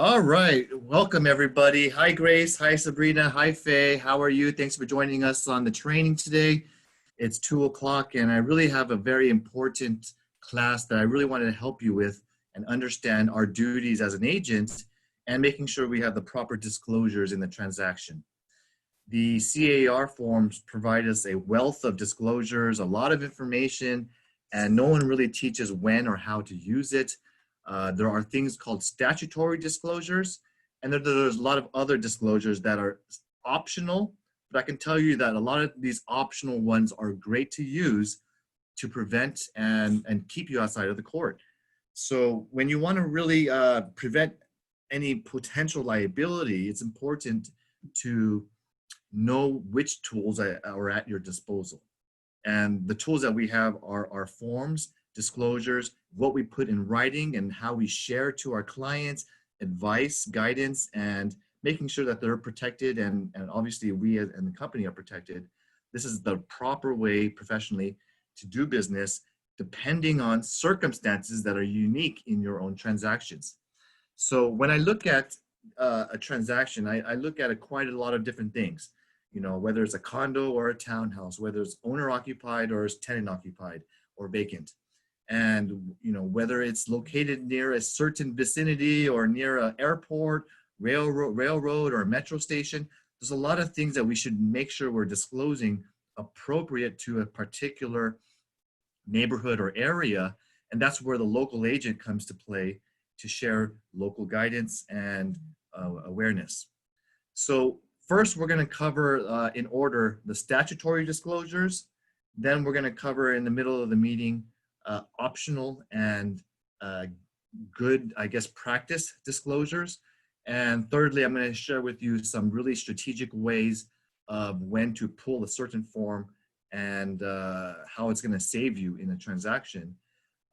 All right, welcome everybody. Hi Grace, hi Sabrina, hi Faye. How are you? Thanks for joining us on the training today. It's 2 o'clock and I really have a very important class that I really wanted to help you with and understand our duties as an agent and making sure we have the proper disclosures in the transaction. The CAR forms provide us a wealth of disclosures, a lot of information, and no one really teaches when or how to use it. There are things called statutory disclosures, and there's a lot of other disclosures that are optional, but I can tell you that a lot of these optional ones are great to use to prevent and keep you outside of the court. So when you want to really prevent any potential liability, it's important to know which tools are at your disposal. And the tools that we have are our forms, disclosures, what we put in writing and how we share to our clients, advice, guidance, and making sure that they're protected and obviously we and the company are protected. This is the proper way professionally to do business depending on circumstances that are unique in your own transactions. So when I look at a transaction, I look at quite a lot of different things. You know, whether it's a condo or a townhouse, whether it's owner occupied or it's tenant occupied or vacant. And, you know, whether it's located near a certain vicinity or near an airport, railroad or a metro station, there's a lot of things that we should make sure we're disclosing appropriate to a particular neighborhood or area. And that's where the local agent comes to play to share local guidance and awareness. So first, we're going to cover in order the statutory disclosures. Then we're going to cover in the middle of the meeting optional and good, I guess, practice disclosures. And thirdly, I'm going to share with you some really strategic ways of when to pull a certain form and how it's going to save you in a transaction.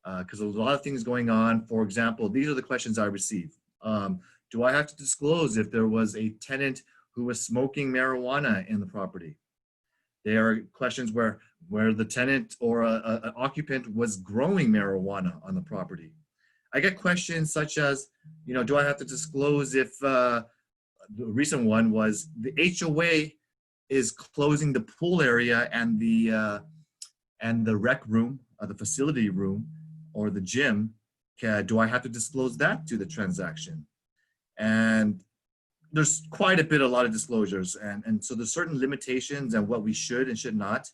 Because there's a lot of things going on. For example, these are the questions I receive. Do I have to disclose if there was a tenant who was smoking marijuana in the property? There are questions where the tenant or an occupant was growing marijuana on the property. I get questions such as, you know, do I have to disclose if, the recent one was the HOA is closing the pool area and the rec room, the facility room, or the gym. Do I have to disclose that to the transaction? And there's quite a lot of disclosures. And so there's certain limitations and what we should and should not.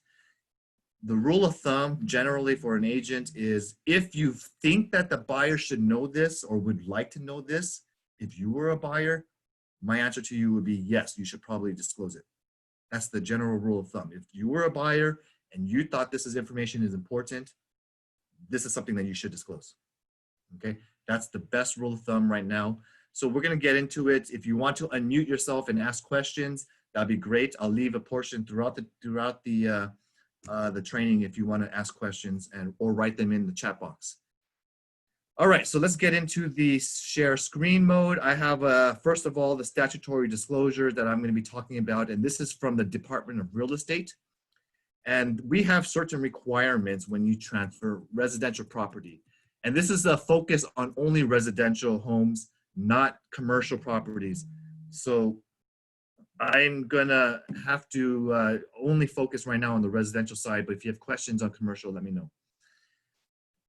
The rule of thumb generally for an agent is if you think that the buyer should know this or would like to know this, if you were a buyer, my answer to you would be yes, you should probably disclose it. That's the general rule of thumb. If you were a buyer and you thought information is important, this is something that you should disclose. Okay, that's the best rule of thumb right now. So we're going to get into it. If you want to unmute yourself and ask questions, that'd be great. I'll leave a portion throughout the training if you want to ask questions or write them in the chat box. All right, so let's get into the share screen mode. I have first of all the statutory disclosure that I'm going to be talking about, and this is from the Department of Real Estate. And we have certain requirements when you transfer residential property. And this is a focus on only residential homes, not commercial properties. So I'm gonna have to only focus right now on the residential side, but if you have questions on commercial, let me know.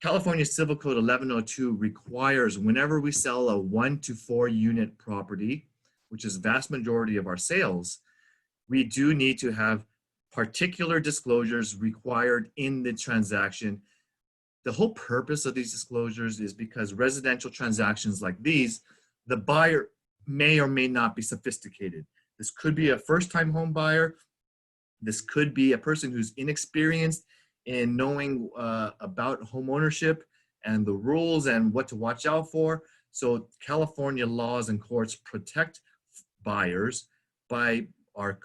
California Civil Code 1102 requires whenever we sell a 1 to 4 unit property, which is vast majority of our sales, we do need to have particular disclosures required in the transaction. The whole purpose of these disclosures is because residential transactions like these, the buyer may or may not be sophisticated. This could be a first-time home buyer. This could be a person who's inexperienced in knowing about home ownership and the rules and what to watch out for. So California laws and courts protect buyers by our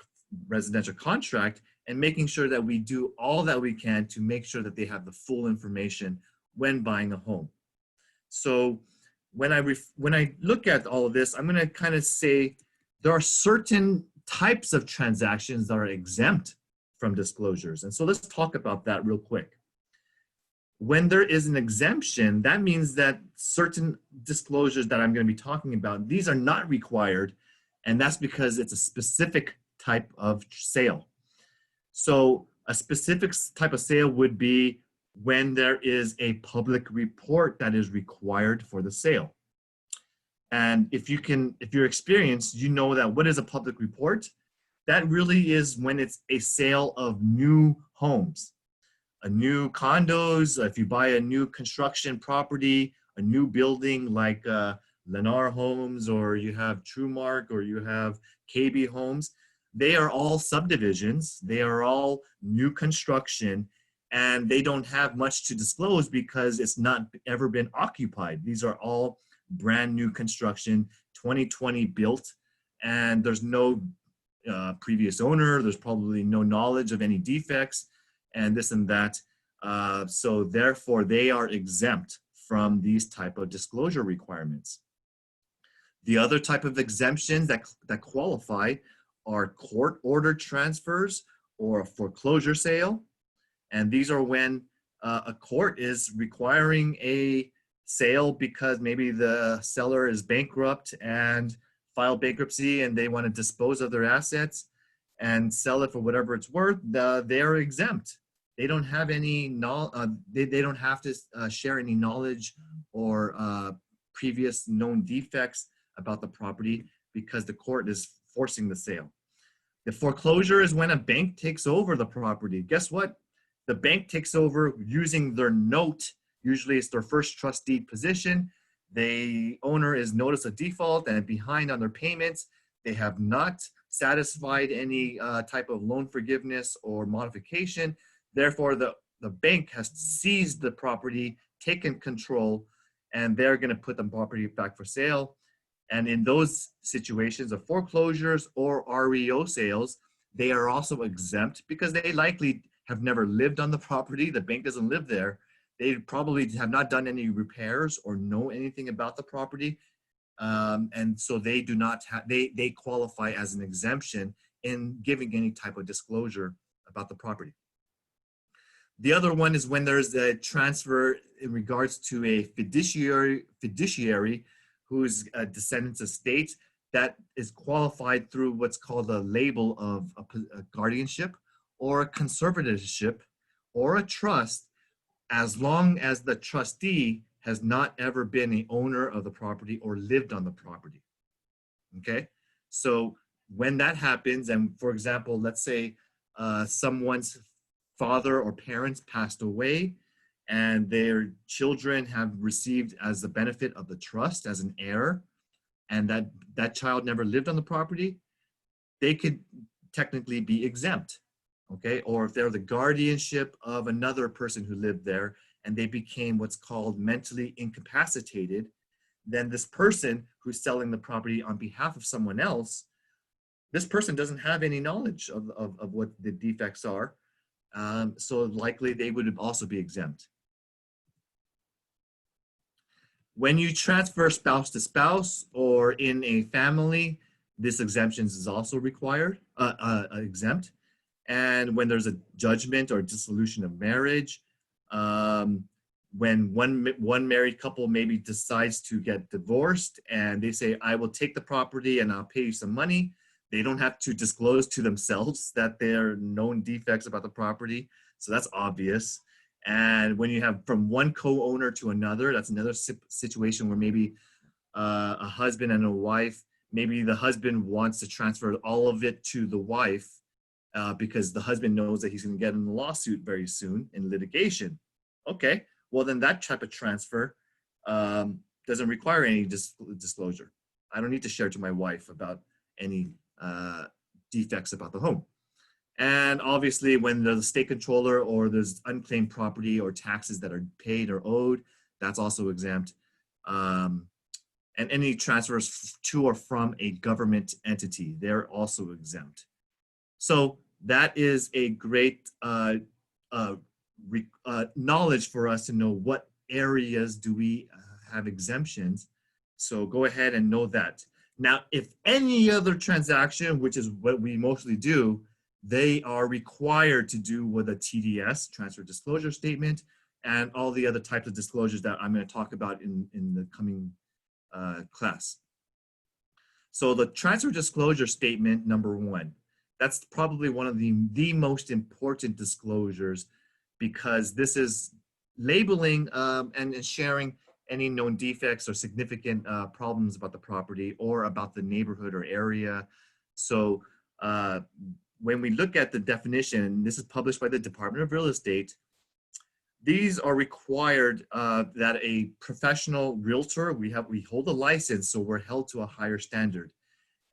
residential contract and making sure that we do all that we can to make sure that they have the full information when buying a home. So when I look at all of this, I'm going to kind of say there are certain types of transactions that are exempt from disclosures. And so let's talk about that real quick. When there is an exemption, that means that certain disclosures that I'm going to be talking about, these are not required, and that's because it's a specific type of sale. So a specific type of sale would be when there is a public report that is required for the sale. And if you're experienced, you know that what is a public report? That really is when it's a sale of new homes, a new condos. If you buy a new construction property, a new building like Lennar Homes, or you have TrueMark, or you have KB Homes, they are all subdivisions. They are all new construction, and they don't have much to disclose because it's not ever been occupied. These are all brand new construction, 2020 built, and there's no previous owner. There's probably no knowledge of any defects and this and that. So therefore, they are exempt from these type of disclosure requirements. The other type of exemptions that qualify are court-ordered transfers or a foreclosure sale. And these are when a court is requiring a sale because maybe the seller is bankrupt and filed bankruptcy and they want to dispose of their assets and sell it for whatever it's worth. They're exempt. They don't have any they don't have to share any knowledge or previous known defects about the property because the court is forcing the sale. The foreclosure is when a bank takes over the property. Guess what? The bank takes over using their note. Usually it's their first trustee position. The owner is notice of default and behind on their payments. They have not satisfied any type of loan forgiveness or modification. Therefore, the bank has seized the property, taken control, and they're going to put the property back for sale. And in those situations of foreclosures or REO sales, they are also exempt because they likely have never lived on the property. The bank doesn't live there. They probably have not done any repairs or know anything about the property. And so they do not have, they qualify as an exemption in giving any type of disclosure about the property. The other one is when there's a transfer in regards to a fiduciary whose descendants estate that is qualified through what's called a label of a guardianship or a conservatorship or a trust, as long as the trustee has not ever been the owner of the property or lived on the property. Okay, so when that happens, and for example, let's say someone's father or parents passed away and their children have received as the benefit of the trust as an heir, and that child never lived on the property, they could technically be exempt. Okay, or if they're the guardianship of another person who lived there and they became what's called mentally incapacitated, then this person who's selling the property on behalf of someone else, this person doesn't have any knowledge of what the defects are. So likely they would also be exempt. When you transfer spouse to spouse or in a family, this exemption is also required, exempt. And when there's a judgment or dissolution of marriage, when one married couple maybe decides to get divorced and they say, I will take the property and I'll pay you some money, they don't have to disclose to themselves that there are known defects about the property. So that's obvious. And when you have from one co-owner to another, that's another situation where maybe a husband and a wife, maybe the husband wants to transfer all of it to the wife because the husband knows that he's going to get in a lawsuit very soon in litigation. Okay, well then that type of transfer doesn't require any disclosure. I don't need to share to my wife about any defects about the home. And obviously when there's a state controller or there's unclaimed property or taxes that are paid or owed, that's also exempt. And any transfers to or from a government entity, they're also exempt. So that is a great knowledge for us to know what areas do we have exemptions. So go ahead and know that. Now, if any other transaction, which is what we mostly do, they are required to do with a TDS, Transfer Disclosure Statement. and all the other types of disclosures that I'm going to talk about in the coming class. So the transfer disclosure statement number 1, that's probably one of the most important disclosures, because this is labeling and sharing any known defects or significant problems about the property or about the neighborhood or area. So when we look at the definition, this is published by the Department of Real Estate. These are required that a professional realtor, we hold a license, so we're held to a higher standard.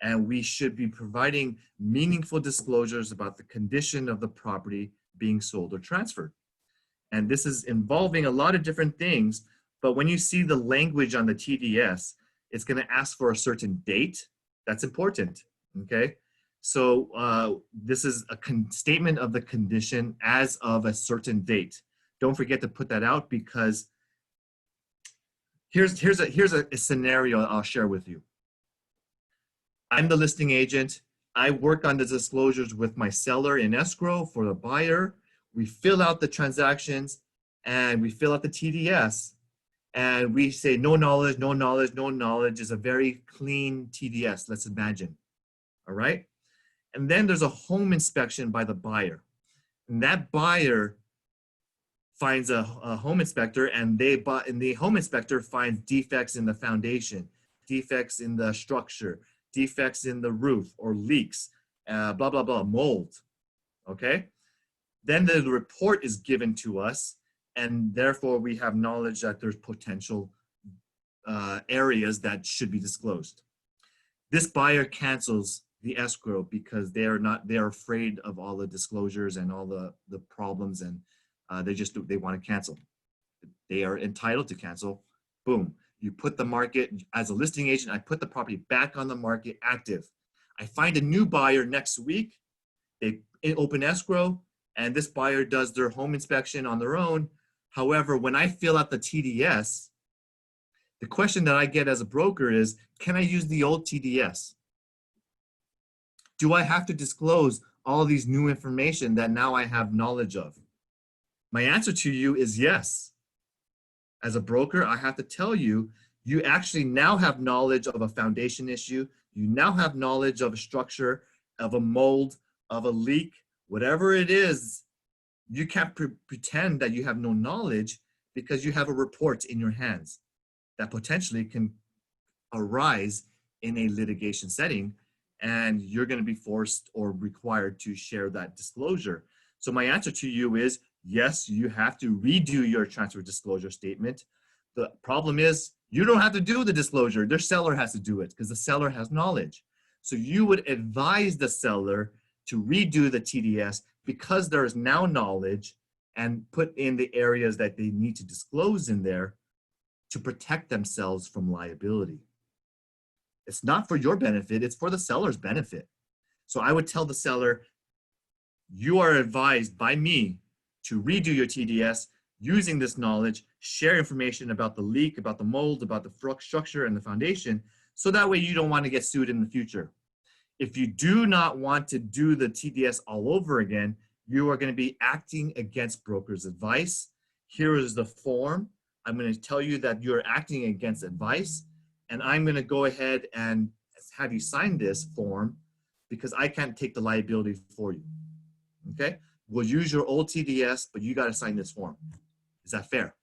And we should be providing meaningful disclosures about the condition of the property being sold or transferred. And this is involving a lot of different things, but when you see the language on the TDS, it's going to ask for a certain date. That's important, okay? So this is a statement of the condition as of a certain date. Don't forget to put that out, because here's a scenario I'll share with you. I'm the listing agent. I work on the disclosures with my seller in escrow for the buyer. We fill out the transactions and we fill out the TDS, and we say no knowledge, no knowledge, no knowledge is a very clean TDS, let's imagine, all right? And then there's a home inspection by the buyer. And that buyer finds a home inspector, and the home inspector finds defects in the foundation, defects in the structure, defects in the roof or leaks, blah, blah, blah, mold, okay? Then the report is given to us, and therefore we have knowledge that there's potential areas that should be disclosed. This buyer cancels the escrow because they're afraid of all the disclosures and all the problems, and they want to cancel. They are entitled to cancel. Boom. You put the market, as a listing agent, I put the property back on the market active. I find a new buyer next week. They open escrow, and this buyer does their home inspection on their own. However, when I fill out the TDS, the question that I get as a broker is, can I use the old TDS? Do I have to disclose all these new information that now I have knowledge of? My answer to you is yes. As a broker, I have to tell you, you actually now have knowledge of a foundation issue. You now have knowledge of a structure, of a mold, of a leak, whatever it is. You can't pretend that you have no knowledge, because you have a report in your hands that potentially can arise in a litigation setting, and you're going to be forced or required to share that disclosure. So my answer to you is, yes, you have to redo your transfer disclosure statement. The problem is, you don't have to do the disclosure. Their seller has to do it, because the seller has knowledge. So you would advise the seller to redo the TDS, because there is now knowledge, and put in the areas that they need to disclose in there to protect themselves from liability. It's not for your benefit, it's for the seller's benefit. So I would tell the seller, you are advised by me to redo your TDS using this knowledge, share information about the leak, about the mold, about the structure and the foundation, so that way you don't want to get sued in the future. If you do not want to do the TDS all over again, you are going to be acting against broker's advice. Here is the form. I'm going to tell you that you're acting against advice, and I'm going to go ahead and have you sign this form, because I can't take the liability for you. Okay? We'll use your old TDS, but you got to sign this form. Is that fair?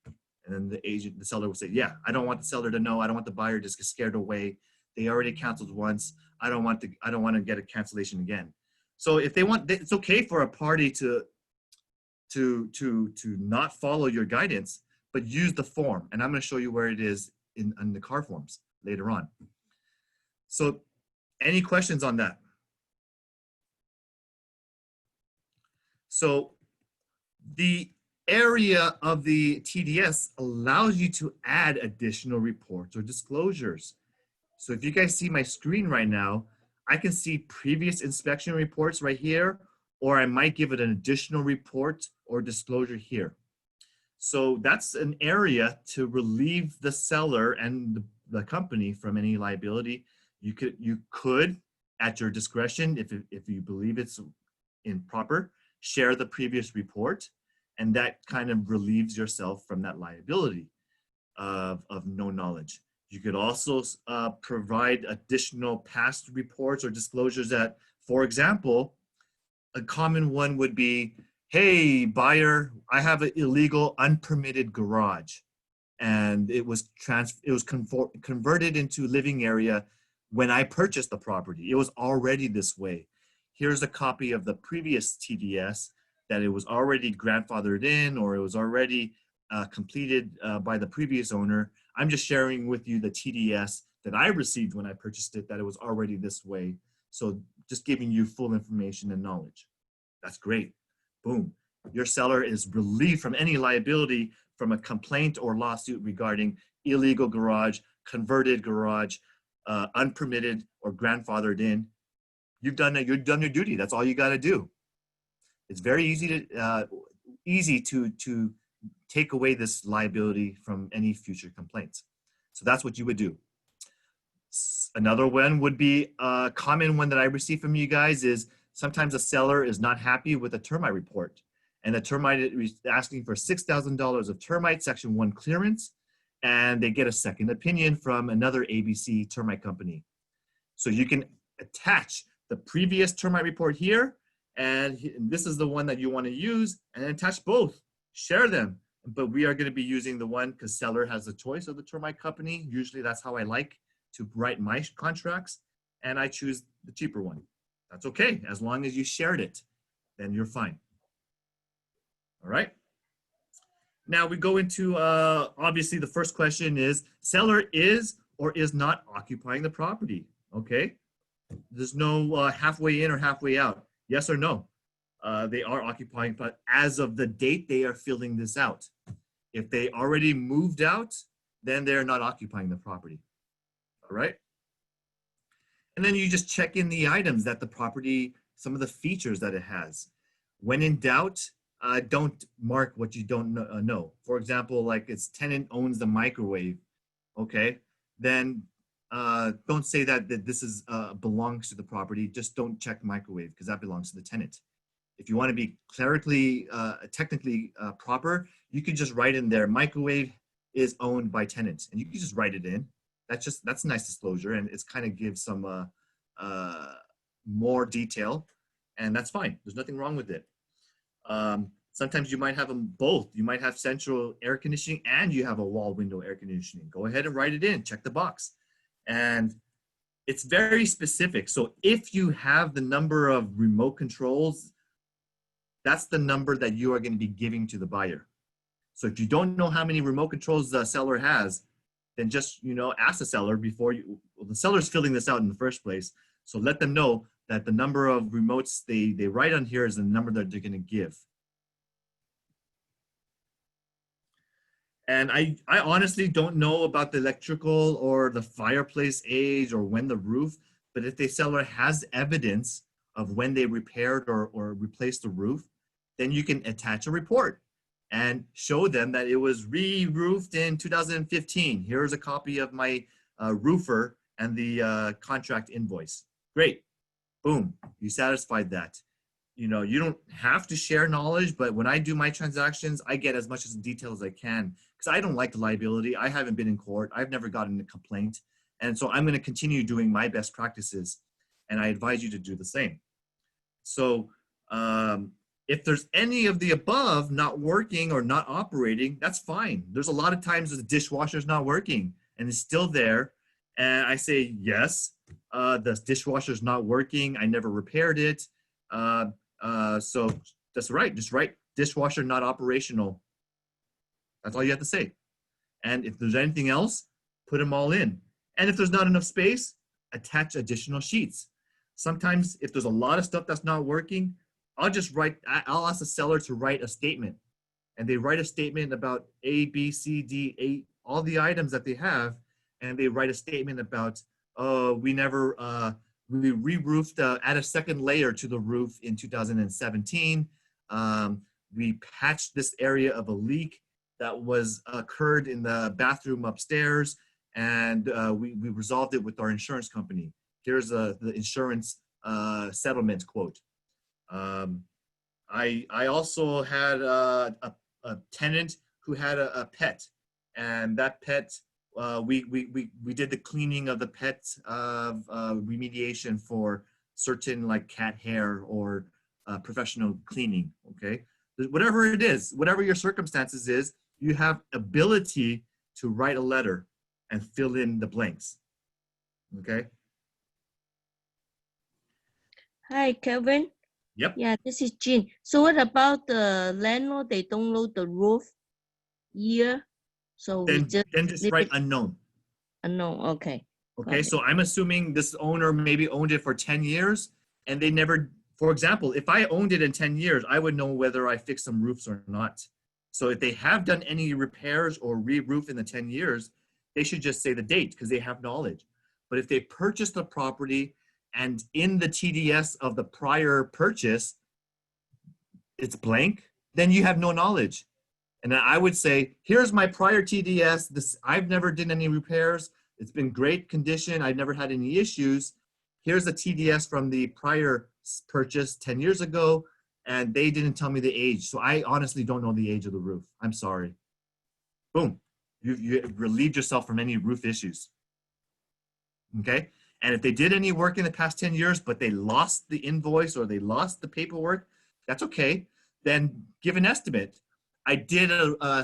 And then the seller will say, yeah, I don't want the seller to know. I don't want the buyer to just get scared away. They already canceled once. I don't want to get a cancellation again. So if they want, it's okay for a party to not follow your guidance, but use the form. And I'm going to show you where it is in the car forms later on. So any questions on that? So the area of the TDS allows you to add additional reports or disclosures. So if you guys see my screen right now, I can see previous inspection reports right here, or I might give it an additional report or disclosure here. So that's an area to relieve the seller and the company from any liability. You could at your discretion, if you believe it's improper, share the previous report. And that kind of relieves yourself from that liability of no knowledge. You could also provide additional past reports or disclosures that, for example, a common one would be, hey, buyer, I have an illegal, unpermitted garage, and it was converted into living area when I purchased the property. It was already this way. Here's a copy of the previous TDS that it was already grandfathered in, or it was already completed by the previous owner. I'm just sharing with you the TDS that I received when I purchased it, that it was already this way. So just giving you full information and knowledge. That's great. Boom. Your seller is relieved from any liability from a complaint or lawsuit regarding illegal garage, converted garage, unpermitted or grandfathered in. You've done your duty. That's all you got to do. It's very easy to take away this liability from any future complaints. So that's what you would do. Another one would be a common one that I receive from you guys is sometimes a seller is not happy with a termite report, and the termite is asking for $6,000 of termite section 1 clearance, and they get a second opinion from another ABC termite company. So you can attach the previous termite report here, and this is the one that you want to use, and attach both, share them. But we are going to be using the one because seller has the choice of the termite company. Usually that's how I like to write my contracts, and I choose the cheaper one. That's okay, as long as you shared it, then you're fine. All right. Now we go into, obviously the first question is, seller is or is not occupying the property, okay? There's no halfway in or halfway out, yes or no. They are occupying, but as of the date they are filling this out. If they already moved out, then they're not occupying the property, all right? And then you just check in the items that the property, some of the features that it has. When in doubt, don't mark what you don't know. For example, like its tenant owns the microwave, okay? Then don't say that this is belongs to the property. Just don't check the microwave because that belongs to the tenant. If you want to be clerically, technically proper, you could just write in there, microwave is owned by tenant, and you can just write it in. That's a nice disclosure, and it's kind of gives some more detail, and that's fine. There's nothing wrong with it. Sometimes you might have them both. You might have central air conditioning and you have a wall window air conditioning. Go ahead and write it in, check the box. And it's very specific. So if you have the number of remote controls, that's the number that you are going to be giving to the buyer. So if you don't know how many remote controls the seller has, then just, ask the seller before the seller's filling this out in the first place. So let them know that the number of remotes they write on here is the number that they're going to give. And I honestly don't know about the electrical or the fireplace age or when the roof, but if the seller has evidence of when they repaired or replaced the roof, then you can attach a report and show them that it was re-roofed in 2015. Here's a copy of my roofer and the contract invoice. Great. Boom. You satisfied that. You don't have to share knowledge, but when I do my transactions, I get as much as detail as I can because I don't like the liability. I haven't been in court. I've never gotten a complaint. And so I'm going to continue doing my best practices, and I advise you to do the same. So if there's any of the above not working or not operating, that's fine. There's a lot of times the dishwasher's not working and it's still there. And I say, yes, the dishwasher's not working. I never repaired it. So that's right. Just write dishwasher not operational. That's all you have to say. And if there's anything else, put them all in. And if there's not enough space, attach additional sheets. Sometimes if there's a lot of stuff that's not working, I'll ask the seller to write a statement, and they write a statement about A, B, C, D, 8, all the items that they have. And they write a statement about, we re-roofed, add a second layer to the roof in 2017. We patched this area of a leak that was occurred in the bathroom upstairs, and we resolved it with our insurance company. Here's the insurance settlement quote. I also had a tenant who had a pet, and that pet, we did the cleaning of the pet remediation for certain like cat hair or professional cleaning. Okay, whatever it is, whatever your circumstances is, you have ability to write a letter and fill in the blanks. Okay. Hi, Kelvin. Yep. Yeah, this is Jean. So what about the landlord? They don't know the roof year, so we just Then just write unknown. unknown. Okay. Okay, so I'm assuming this owner maybe owned it for 10 years and they never, for example, if I owned it in 10 years, I would know whether I fixed some roofs or not. So if they have done any repairs or re-roof in the 10 years, they should just say the date because they have knowledge. But if they purchased the property and in the TDS of the prior purchase, it's blank, then you have no knowledge. And I would say, here's my prior TDS. I've never done any repairs. It's been great condition. I've never had any issues. Here's the TDS from the prior purchase 10 years ago, and they didn't tell me the age. So I honestly don't know the age of the roof. I'm sorry. Boom. You relieved yourself from any roof issues. Okay? And if they did any work in the past 10 years, but they lost the invoice or they lost the paperwork, that's okay. Then give an estimate. I did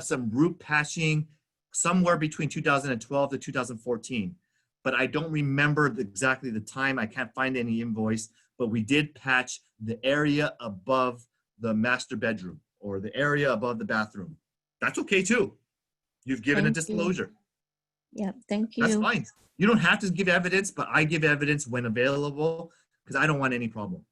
some roof patching somewhere between 2012 to 2014, but I don't remember exactly the time. I can't find any invoice, but we did patch the area above the master bedroom or the area above the bathroom. That's okay too. You've given a disclosure. Yeah, thank you. That's fine. You don't have to give evidence, but I give evidence when available because I don't want any problem.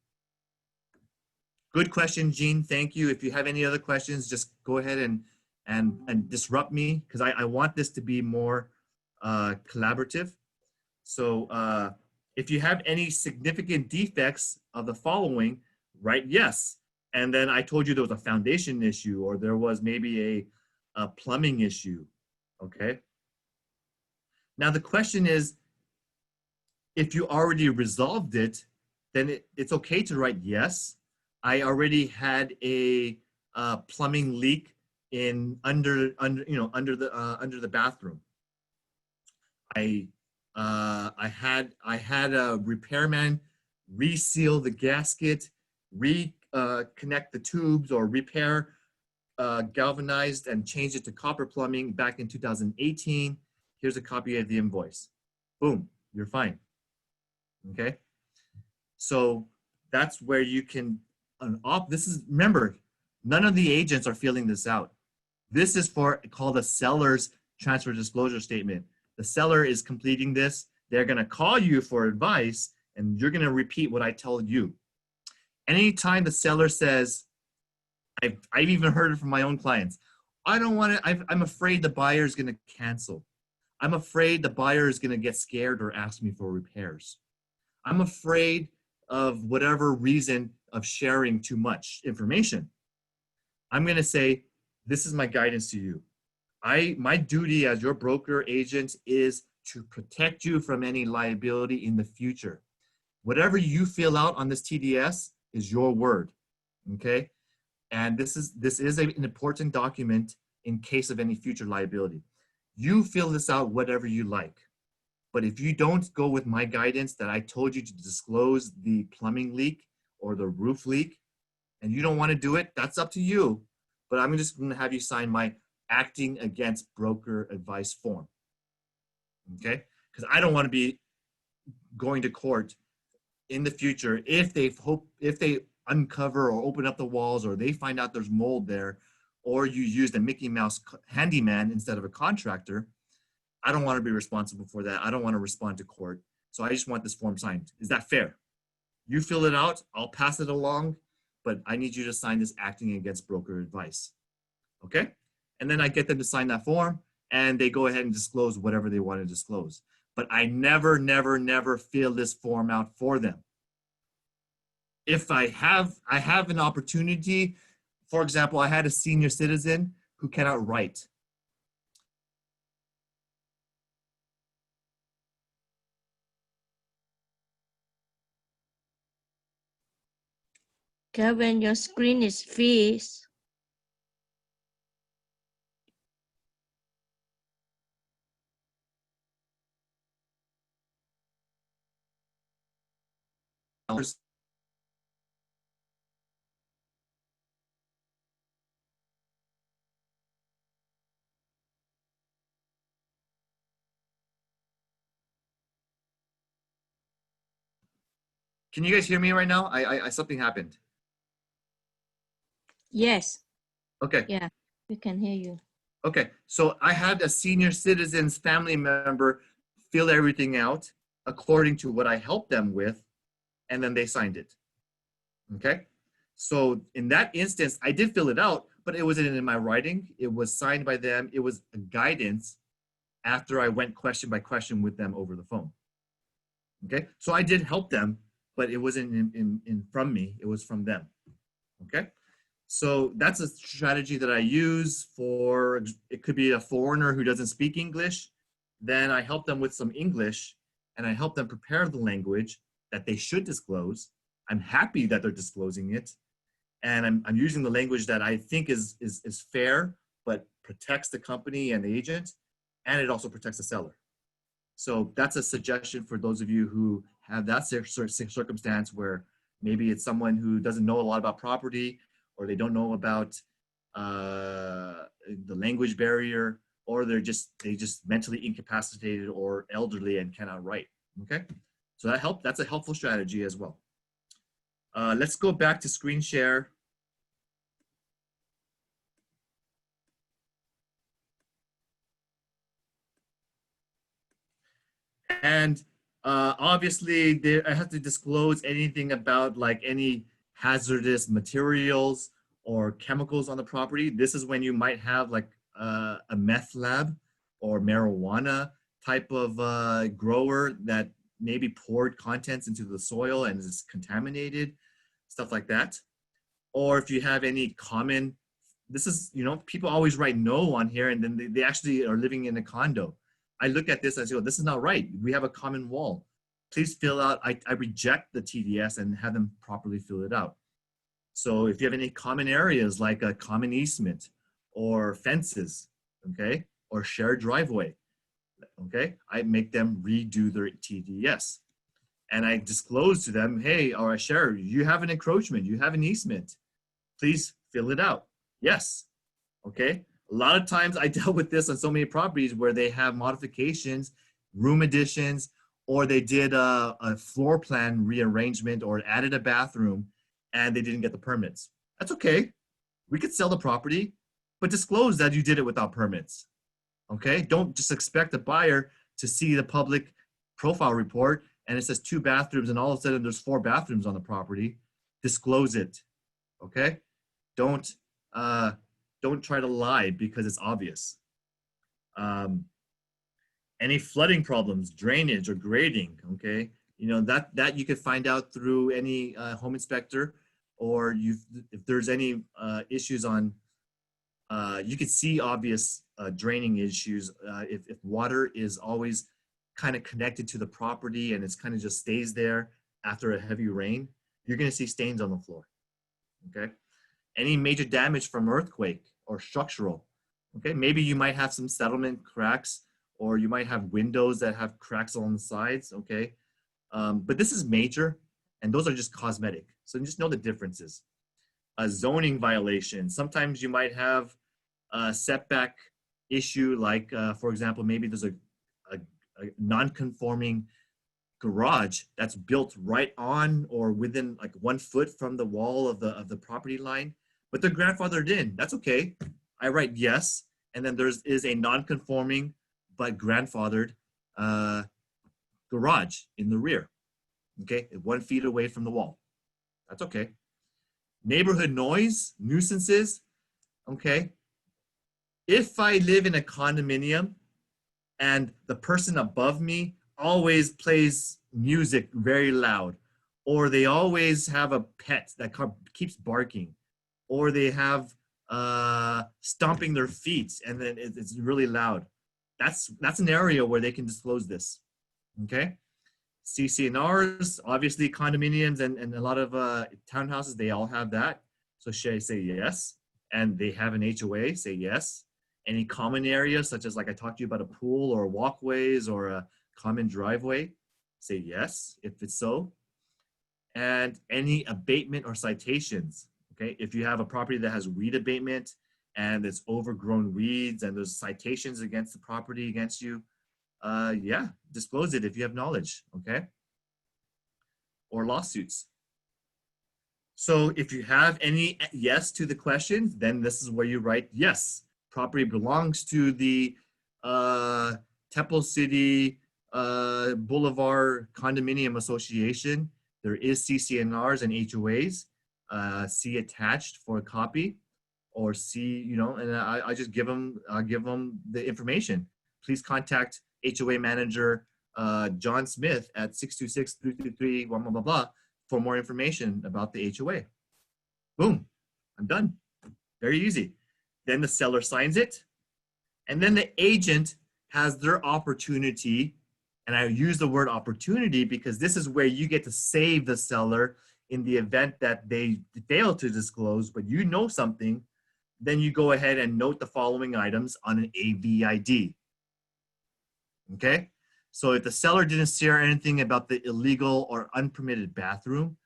Good question, Jean. Thank you. If you have any other questions, just go ahead and disrupt me because I want this to be more collaborative. So if you have any significant defects of the following, write yes. And then I told you there was a foundation issue or there was maybe a plumbing issue. Okay. Now the question is, if you already resolved it, then it's okay to write yes. I already had a plumbing leak in under the bathroom. I had a repairman reseal the gasket, reconnect the tubes or repair galvanized and change it to copper plumbing back in 2018. Here's a copy of the invoice. Boom, you're fine. Okay, so that's where you can this is, remember, none of the agents are filling this out. This is called a seller's transfer disclosure statement. The seller is completing this. They're going to call you for advice and you're going to repeat what I told you. Anytime the seller says, I've even heard it from my own clients, I don't want to, I'm afraid the buyer is going to cancel. I'm afraid the buyer is going to get scared or ask me for repairs. I'm afraid of whatever reason of sharing too much information. I'm going to say, this is my guidance to you. My duty as your broker agent is to protect you from any liability in the future. Whatever you fill out on this TDS is your word, okay? And this is an important document in case of any future liability. You fill this out whatever you like. But if you don't go with my guidance that I told you to disclose the plumbing leak or the roof leak, and you don't want to do it, that's up to you. But I'm just going to have you sign my acting against broker advice form. Okay? Because I don't want to be going to court in the future if they uncover or open up the walls or they find out there's mold there or you used a Mickey Mouse handyman instead of a contractor. I don't want to be responsible for that. I don't want to respond to court. So I just want this form signed. Is that fair? You fill it out, I'll pass it along, but I need you to sign this acting against broker advice. Okay? And then I get them to sign that form and they go ahead and disclose whatever they want to disclose. But I never fill this form out for them. If I have an opportunity, for example, I had a senior citizen who cannot write. Kelvin, your screen is freeze. Can you guys hear me right now? Something happened. Yes. Okay. Yeah, we can hear you. Okay. So I had a senior citizen's family member fill everything out according to what I helped them with, and then they signed it. Okay. So in that instance, I did fill it out, but it wasn't in my writing. It was signed by them. It was a guidance after I went question by question with them over the phone. Okay. So I did help them, but it wasn't in from me. It was from them. Okay. So that's a strategy that I use for, it could be a foreigner who doesn't speak English. Then I help them with some English and I help them prepare the language that they should disclose. I'm happy that they're disclosing it. And I'm using the language that I think is fair, but protects the company and the agent, and it also protects the seller. So that's a suggestion for those of you who have that circumstance where maybe it's someone who doesn't know a lot about property, or they don't know about the language barrier, or they just mentally incapacitated or elderly and cannot write. Okay, so that's a helpful strategy as well. Let's go back to screen share. And obviously, I have to disclose anything about like any hazardous materials or chemicals on the property. This is when you might have like a meth lab or marijuana type of grower that maybe poured contents into the soil and is contaminated, stuff like that. Or if you have any common, this is, you know, people always write no on here and then they actually are living in a condo. I look at this and I say, oh, this is not right. We have a common wall. Please fill out, I reject the TDS and have them properly fill it out. So if you have any common areas like a common easement or fences, okay, or shared driveway, okay, I make them redo their TDS. And I disclose to them, hey, or I share, you have an encroachment, you have an easement. Please fill it out. Yes, okay. A lot of times I dealt with this on so many properties where they have modifications, room additions, or they did a floor plan rearrangement or added a bathroom and they didn't get the permits. That's okay. We could sell the property, but disclose that you did it without permits. Okay, don't just expect a buyer to see the public profile report and it says 2 bathrooms and all of a sudden there's 4 bathrooms on the property. Disclose it. Okay, don't try to lie because it's obvious. Any flooding problems, drainage or grading, okay? You know, that you could find out through any home inspector, or if there's any issues on, you could see obvious draining issues. If water is always kind of connected to the property and it's kind of just stays there after a heavy rain, you're gonna see stains on the floor, okay? Any major damage from earthquake or structural, okay? Maybe you might have some settlement cracks, or you might have windows that have cracks on the sides, okay? But this is major, and those are just cosmetic. So just know the differences. A zoning violation. Sometimes you might have a setback issue, like, for example, maybe there's a non-conforming garage that's built right on or within like 1 foot from the wall of the property line, but they're grandfathered in. That's okay. I write yes, and then is a non-conforming but grandfathered garage in the rear. Okay, 1 feet away from the wall. That's okay. Neighborhood noise, nuisances. Okay. If I live in a condominium and the person above me always plays music very loud, or they always have a pet that keeps barking, or they have stomping their feet and then it's really loud, that's an area where they can disclose this. Okay, CC&Rs, obviously condominiums and a lot of townhouses, they all have that. So should I say yes? And they have an HOA, say yes. Any common areas, such as like I talked to you about a pool or walkways or a common driveway, say yes, if it's so. And any abatement or citations, okay? If you have a property that has weed abatement and it's overgrown weeds and there's citations against the property against you, yeah, disclose it if you have knowledge, okay? Or lawsuits. So if you have any yes to the questions, then this is where you write yes. Property belongs to the Temple City Boulevard Condominium Association. There is CC&Rs and HOAs. See attached for a copy, or see, you know, and I just give them the information. Please contact HOA manager John Smith at 626-333 blah blah blah blah for more information about the HOA. Boom, I'm done. Very easy. Then the seller signs it, and then the agent has their opportunity, and I use the word opportunity because this is where you get to save the seller in the event that they fail to disclose, but you know something, then you go ahead and note the following items on an AVID. Okay? So if the seller didn't share anything about the illegal or unpermitted bathroom,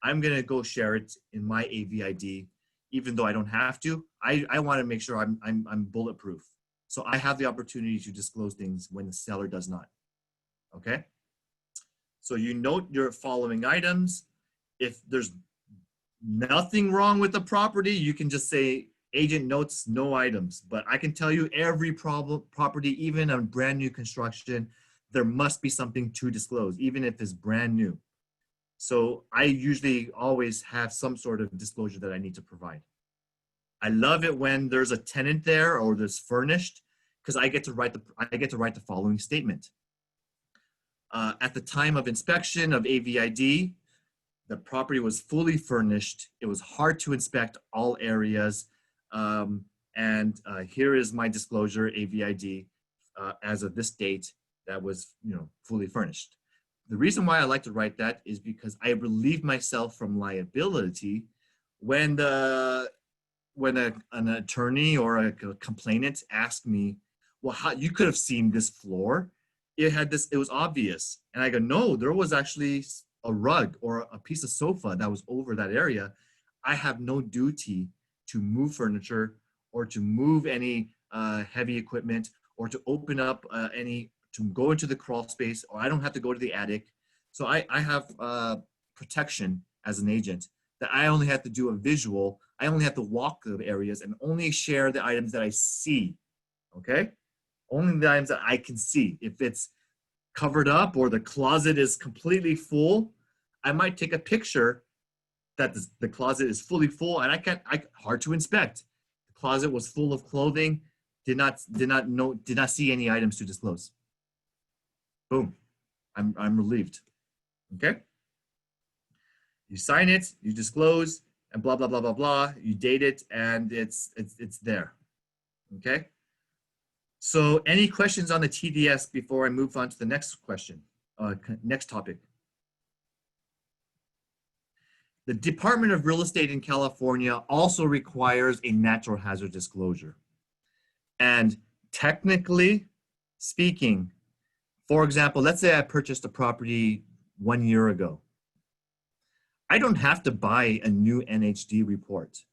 I'm gonna go share it in my AVID, even though I don't have to. I wanna make sure I'm bulletproof. So I have the opportunity to disclose things when the seller does not, okay? So you note your following items. If there's nothing wrong with the property, you can just say, agent notes no items. But I can tell you every property, even on brand new construction, there must be something to disclose, even if it's brand new. So I usually always have some sort of disclosure that I need to provide. I love it when there's a tenant there or there's furnished, because I get to write the following statement. At the time of inspection of AVID, the property was fully furnished. It was hard to inspect all areas. Here is my disclosure, AVID, as of this date, that was, you know, fully furnished. The reason why I like to write that is because I relieve myself from liability when an attorney or a complainant asks me, well, how you could have seen this floor? It was obvious. And I go, no, there was actually a rug or a piece of sofa that was over that area. I have no duty to move furniture or to move any heavy equipment or to open up to go into the crawl space, or I don't have to go to the attic. So I have protection as an agent that I only have to do a visual. I only have to walk the areas and only share the items that I see, okay? Only the items that I can see. If it's covered up or the closet is completely full, I might take a picture that the closet is fully full and hard to inspect. The closet was full of clothing, did not see any items to disclose. Boom, I'm relieved, okay? You sign it, you disclose, and blah, blah, blah, blah, blah. You date it, and it's there, okay? So any questions on the TDS before I move on to the next question, next topic? The Department of Real Estate in California also requires a natural hazard disclosure. And technically speaking, for example, let's say I purchased a property 1 year ago. I don't have to buy a new NHD report.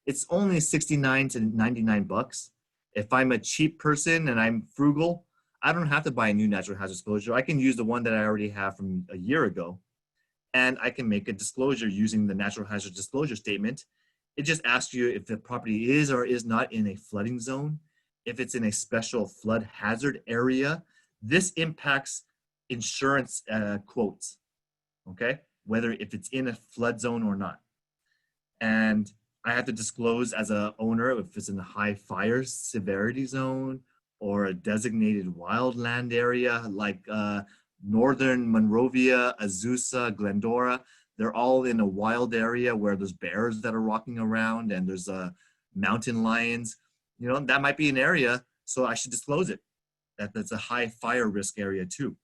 It's only 69 to 99 bucks. If I'm a cheap person and I'm frugal, I don't have to buy a new natural hazard disclosure. I can use the one that I already have from a year ago, and I can make a disclosure using the natural hazard disclosure statement. It just asks you if the property is or is not in a flooding zone, if it's in a special flood hazard area. This impacts insurance quotes, okay? Whether if it's in a flood zone or not. And I have to disclose as a owner if it's in a high fire severity zone or a designated wildland area like Northern Monrovia, Azusa, Glendora. They're all in a wild area where there's bears that are walking around and there's mountain lions. You know, that might be an area, so I should disclose it. That's a high fire risk area too.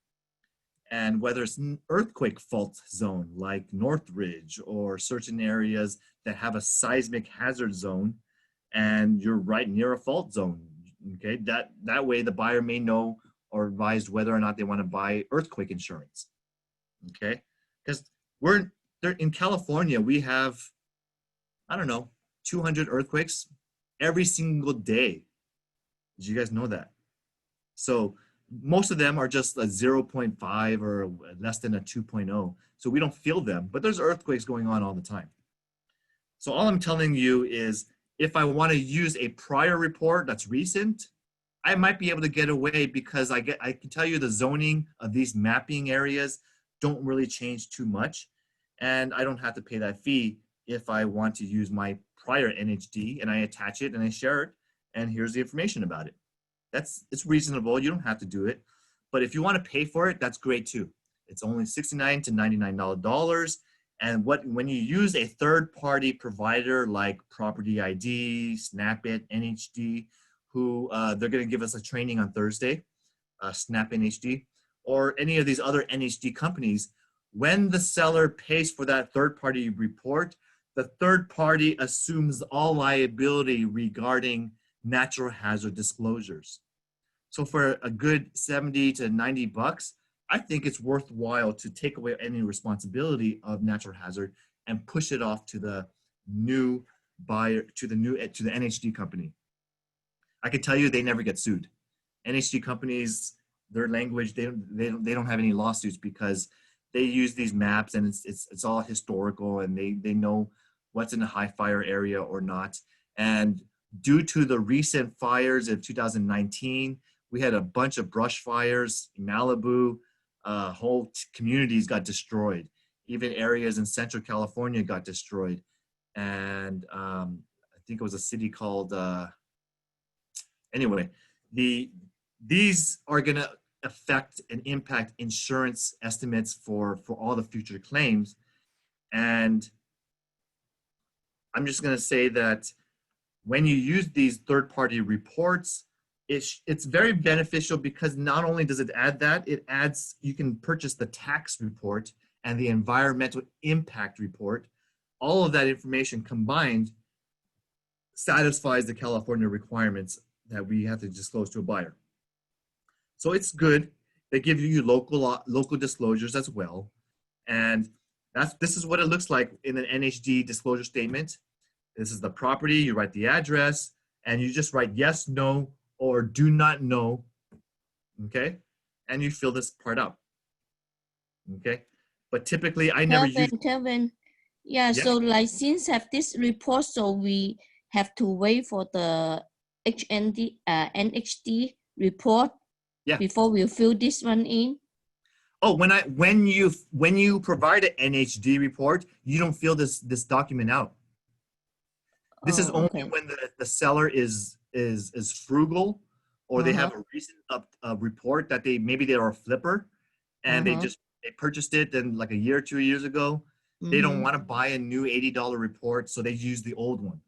and whether it's an earthquake fault zone like Northridge or certain areas that have a seismic hazard zone and you're right near a fault zone. Okay, that way the buyer may know or advise whether or not they want to buy earthquake insurance. Okay, because we're there in California, we have, I don't know, 200 earthquakes every single day. Did you guys know that? So most of them are just a 0.5 or less than a 2.0. So we don't feel them, but there's earthquakes going on all the time. So all I'm telling you is if I want to use a prior report that's recent, I might be able to get away because I can tell you the zoning of these mapping areas don't really change too much. And I don't have to pay that fee if I want to use my prior NHD and I attach it and I share it. And here's the information about it. It's reasonable. You don't have to do it. But if you want to pay for it, that's great too. It's only $69 to $99. And when you use a third-party provider like Property ID, Snapit, NHD, who they're going to give us a training on Thursday, Snap NHD, or any of these other NHD companies, when the seller pays for that third-party report, the third party assumes all liability regarding natural hazard disclosures. So for a good 70 to 90 bucks, I think it's worthwhile to take away any responsibility of natural hazard and push it off to the new buyer, to the NHD company. I can tell you they never get sued. NHD companies, their language, they don't have any lawsuits because they use these maps and it's all historical and they know what's in a high fire area or not. And due to the recent fires of 2019, we had a bunch of brush fires in Malibu. Whole communities got destroyed. Even areas in Central California got destroyed. And I think it was a city called, anyway, these are gonna affect and impact insurance estimates for all the future claims. And I'm just gonna say that when you use these third-party reports, it's very beneficial because not only does it add that, it adds, you can purchase the tax report and the environmental impact report. All of that information combined satisfies the California requirements that we have to disclose to a buyer. So it's good. They give you local disclosures as well. And this is what it looks like in an NHD disclosure statement. This is the property, you write the address, and you just write yes, no, or do not know, okay? And you fill this part out, okay? But typically, I never use— Kelvin, yeah, so like since have this report, so we have to wait for the NHD report before we fill this one in. Oh, when you provide an NHD report, you don't fill this document out. This is only when the seller is frugal, or they have a recent report that maybe they're a flipper and they purchased it then like a year or 2 years ago. They don't want to buy a new $80 report, so they use the old one.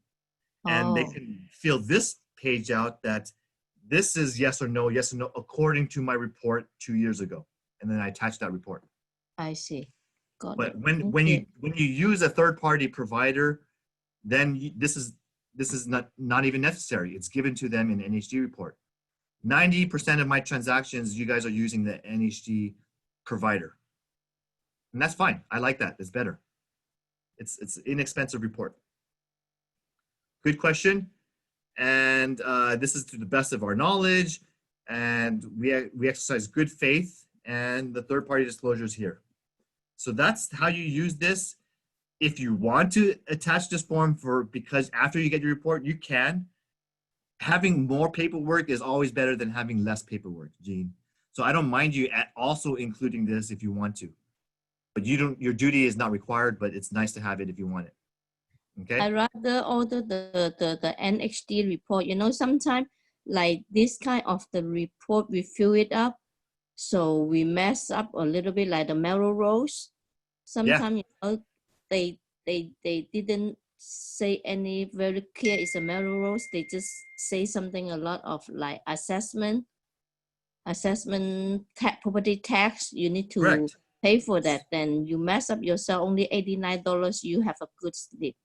And they can fill this page out that this is yes or no, according to my report 2 years ago. And then I attach that report. I see. Got but it. when you use a third-party provider, then this is not even necessary. It's given to them in an NHD report. 90% of my transactions, you guys are using the NHD provider. And that's fine. I like that. It's better. It's an inexpensive report. Good question. And this is to the best of our knowledge. And we exercise good faith, and the third-party disclosures here. So that's how you use this. If you want to attach this form because after you get your report, you can. Having more paperwork is always better than having less paperwork, Gene. So I don't mind you also including this if you want to. But your duty is not required, but it's nice to have it if you want it. Okay? I rather order the NHD report. You know, sometimes like this kind of the report, we fill it up, so we mess up a little bit, like the Melrose. Sometimes you know, they didn't say any very clear it's a Melrose. They just say something a lot of like assessment. assessment property tax, you need to Correct. pay for that. Then you mess up yourself, only $89, you have a good sleep.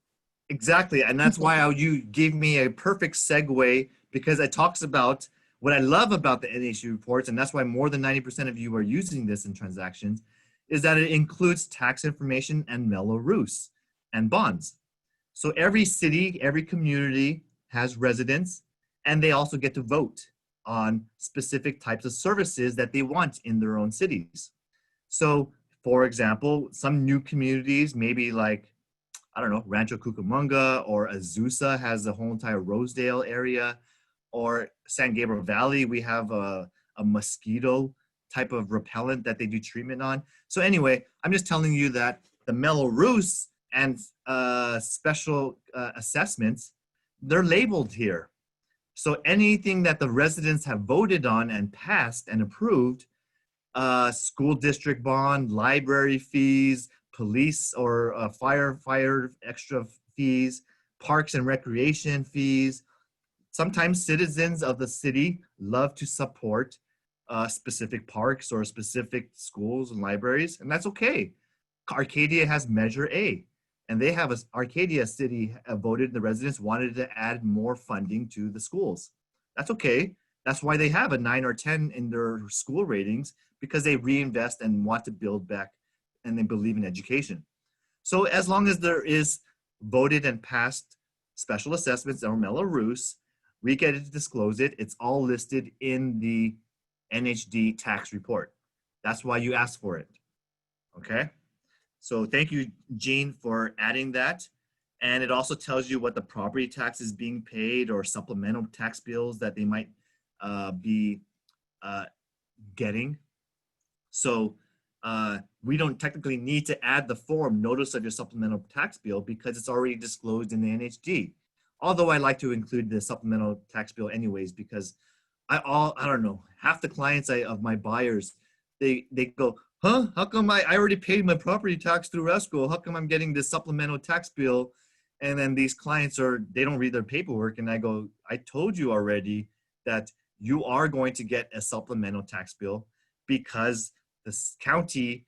Exactly. And that's why you gave me a perfect segue, because it talks about what I love about the NHD reports, and that's why more than 90% of you are using this in transactions, is that it includes tax information and mellow ruse and bonds. So every city, every community has residents, and they also get to vote on specific types of services that they want in their own cities. So, for example, some new communities, maybe like, I don't know, Rancho Cucamonga or Azusa has the whole entire Rosedale area, or San Gabriel Valley, we have a mosquito type of repellent that they do treatment on. So anyway, I'm just telling you that the Mello-Roos and special assessments, they're labeled here. So anything that the residents have voted on and passed and approved, school district bond, library fees, police or fire extra fees, parks and recreation fees. Sometimes citizens of the city love to support specific parks or specific schools and libraries, and that's okay. Arcadia has Measure A, and they have Arcadia City voted, the residents wanted to add more funding to the schools. That's okay. That's why they have a 9 or 10 in their school ratings, because they reinvest and want to build back and they believe in education. So as long as there is voted and passed special assessments or Mello-Roos, we get to disclose it. It's all listed in the NHD tax report. That's why you asked for it, okay? So thank you, Jean, for adding that. And it also tells you what the property tax is being paid or supplemental tax bills that they might be getting. So we don't technically need to add the form notice of your supplemental tax bill because it's already disclosed in the NHD. Although I like to include the supplemental tax bill anyways, because I don't know, half the clients of my buyers, they go, huh? How come I already paid my property tax through Escrow? How come I'm getting this supplemental tax bill? And then these clients they don't read their paperwork. And I go, I told you already that you are going to get a supplemental tax bill because the county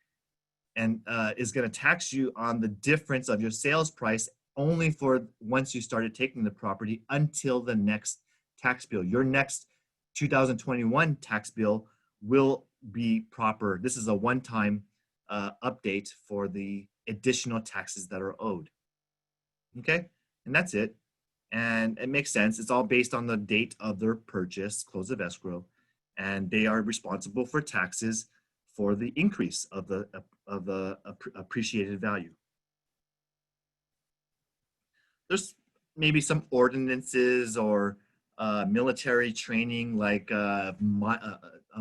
is going to tax you on the difference of your sales price only for once you started taking the property until the next tax bill. Your next 2021 tax bill will be proper. This is a one-time update for the additional taxes that are owed. Okay, and that's it. And it makes sense. It's all based on the date of their purchase, close of escrow, and they are responsible for taxes for the increase of the appreciated value. There's maybe some ordinances or military training, like a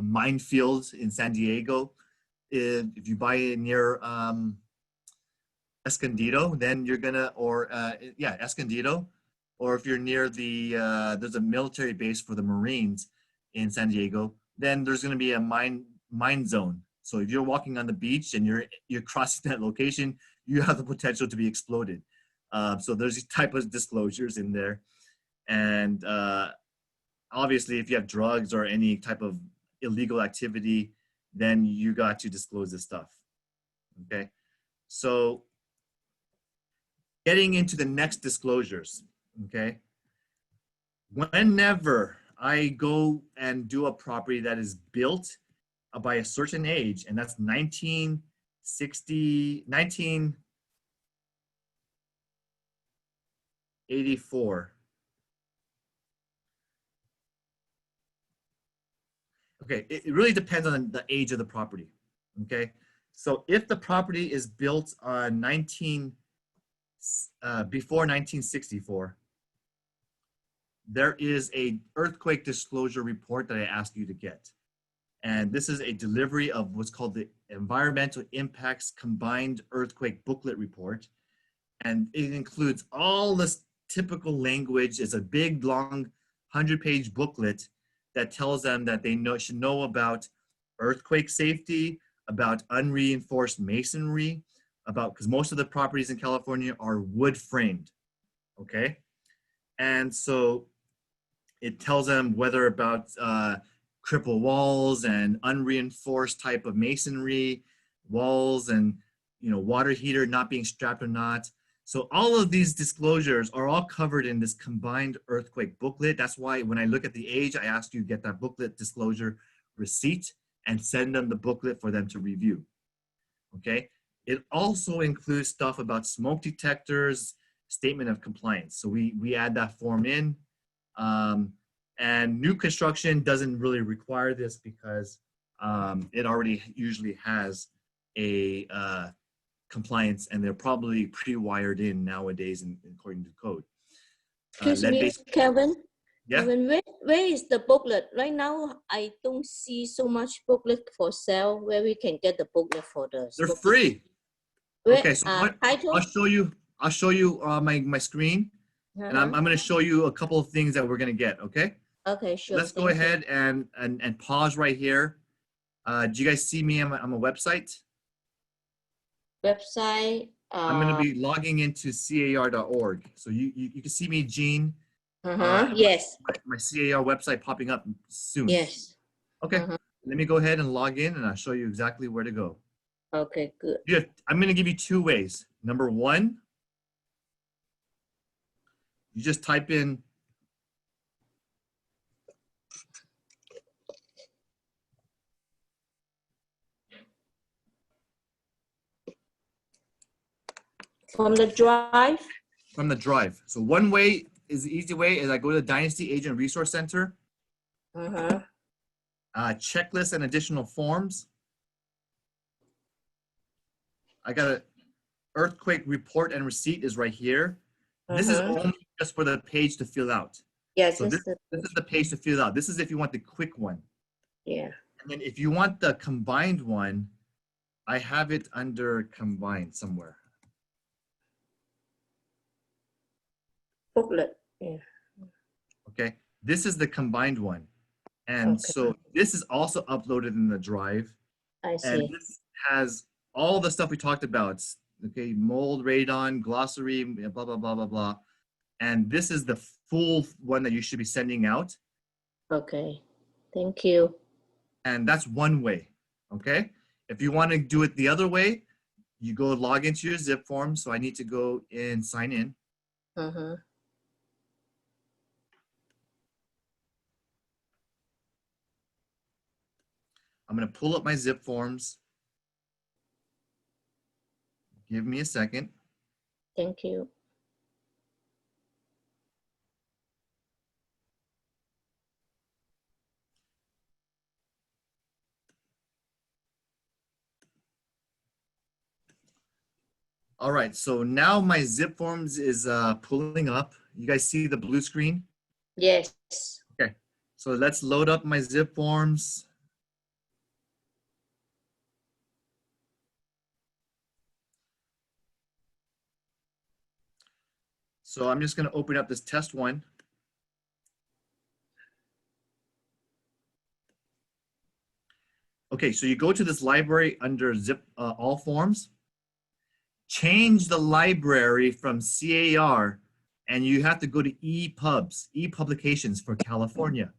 minefield in San Diego. If you buy it near Escondido, then you're gonna, Escondido, or if you're near there's a military base for the Marines in San Diego, then there's gonna be a mine zone. So if you're walking on the beach and you're crossing that location, you have the potential to be exploded. So there's these type of disclosures in there. And obviously, if you have drugs or any type of illegal activity, then you got to disclose this stuff, okay? So getting into the next disclosures, okay? Whenever I go and do a property that is built by a certain age, and that's 1984. Okay, it really depends on the age of the property, okay? So if the property is built on before 1964, there is a earthquake disclosure report that I asked you to get. And this is a delivery of what's called the Environmental Impacts Combined Earthquake Booklet Report. And it includes all this typical language. It's a big, long 100-page booklet that tells them that they should know about earthquake safety, about unreinforced masonry, because most of the properties in California are wood framed, okay? And so it tells them whether about triple walls and unreinforced type of masonry, walls and, you know, water heater not being strapped or not. So all of these disclosures are all covered in this combined earthquake booklet. That's why when I look at the age, I ask you to get that booklet disclosure receipt and send them the booklet for them to review, okay? It also includes stuff about smoke detectors, statement of compliance. So we add that form in. And new construction doesn't really require this because it already usually has a compliance, and they're probably pre-wired in nowadays according to code. Excuse me, Kelvin. Yeah. Kelvin, where is the booklet? Right now, I don't see so much booklet for sale where we can get the booklet for the. They're free. Where, Okay, so title? I'll show you my screen, and I'm going to show you a couple of things that we're going to get. Okay. Okay, sure. Let's go ahead and pause right here. Do you guys see me on a website? Website. I'm going to be logging into car.org. So you can see me, Gene. Yes. My CAR website popping up soon. Yes. Okay. Let me go ahead and log in, and I'll show you exactly where to go. Okay, good. I'm going to give you two ways. Number one, you just type in from the drive. From the drive. So one way is the easy way is I go to the Dynasty Agent Resource Center. Checklist and additional forms. I got a earthquake report and receipt is right here. This is only just for the page to fill out. Yes. So this is the page to fill out. This is if you want the quick one. Yeah. And then if you want the combined one, I have it under combined somewhere. Booklet. Yeah. Okay. This is the combined one. And so this is also uploaded in the drive. I see. And this has all the stuff we talked about. Okay, mold, radon, glossary, blah, blah, blah, blah, blah. And this is the full one that you should be sending out. Okay, thank you. And that's one way, okay? If you want to do it the other way, you go log into your zip form. So I need to go and sign in. I'm going to pull up my zip forms. Give me a second. Thank you. All right, so now my zip forms is pulling up. You guys see the blue screen? Yes. Okay, so let's load up my zip forms. So I'm just going to open up this test one. Okay, so you go to this library under zip all forms, change the library from CAR, and you have to go to ePubs, ePublications for California.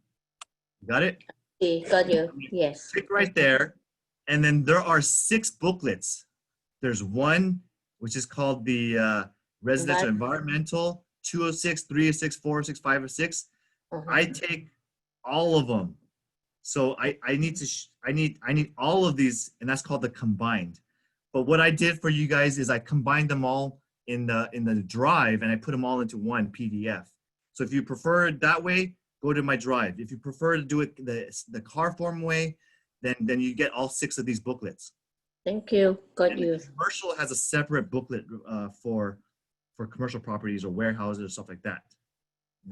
Got it? Okay, got you. Yes. Click right there, and then there are 6 booklets. There's one, which is called the Residential Environmental, 206, 306, 406, 506. I take all of them. So I need all of these, and that's called the combined. But what I did for you guys is I combined them all in the drive, and I put them all into one PDF. So if you prefer it that way, go to my drive. If you prefer to do it the car form way, then you get all 6 of these booklets. Thank you. Got and you. Commercial has a separate booklet for commercial properties or warehouses or stuff like that.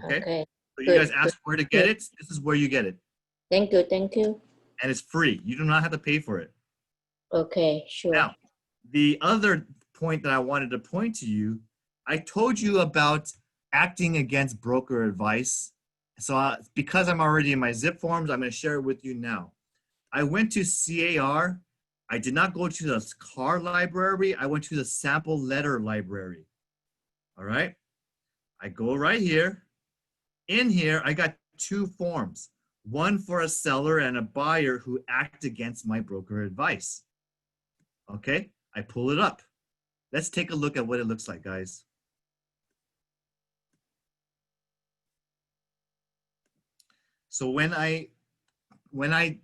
Okay. So you guys ask where to get it. This is where you get it. Thank you. Thank you. And it's free. You do not have to pay for it. Okay, sure. Now, the other point that I wanted to point to you, I told you about acting against broker advice. So because I'm already in my zip forms, I'm going to share it with you now. I went to CAR. I did not go to the CAR library. I went to the sample letter library. All right. I go right here. In here, I got 2 forms. one for a seller and a buyer who act against my broker advice. Okay, I pull it up. Let's take a look at what it looks like, guys. So when I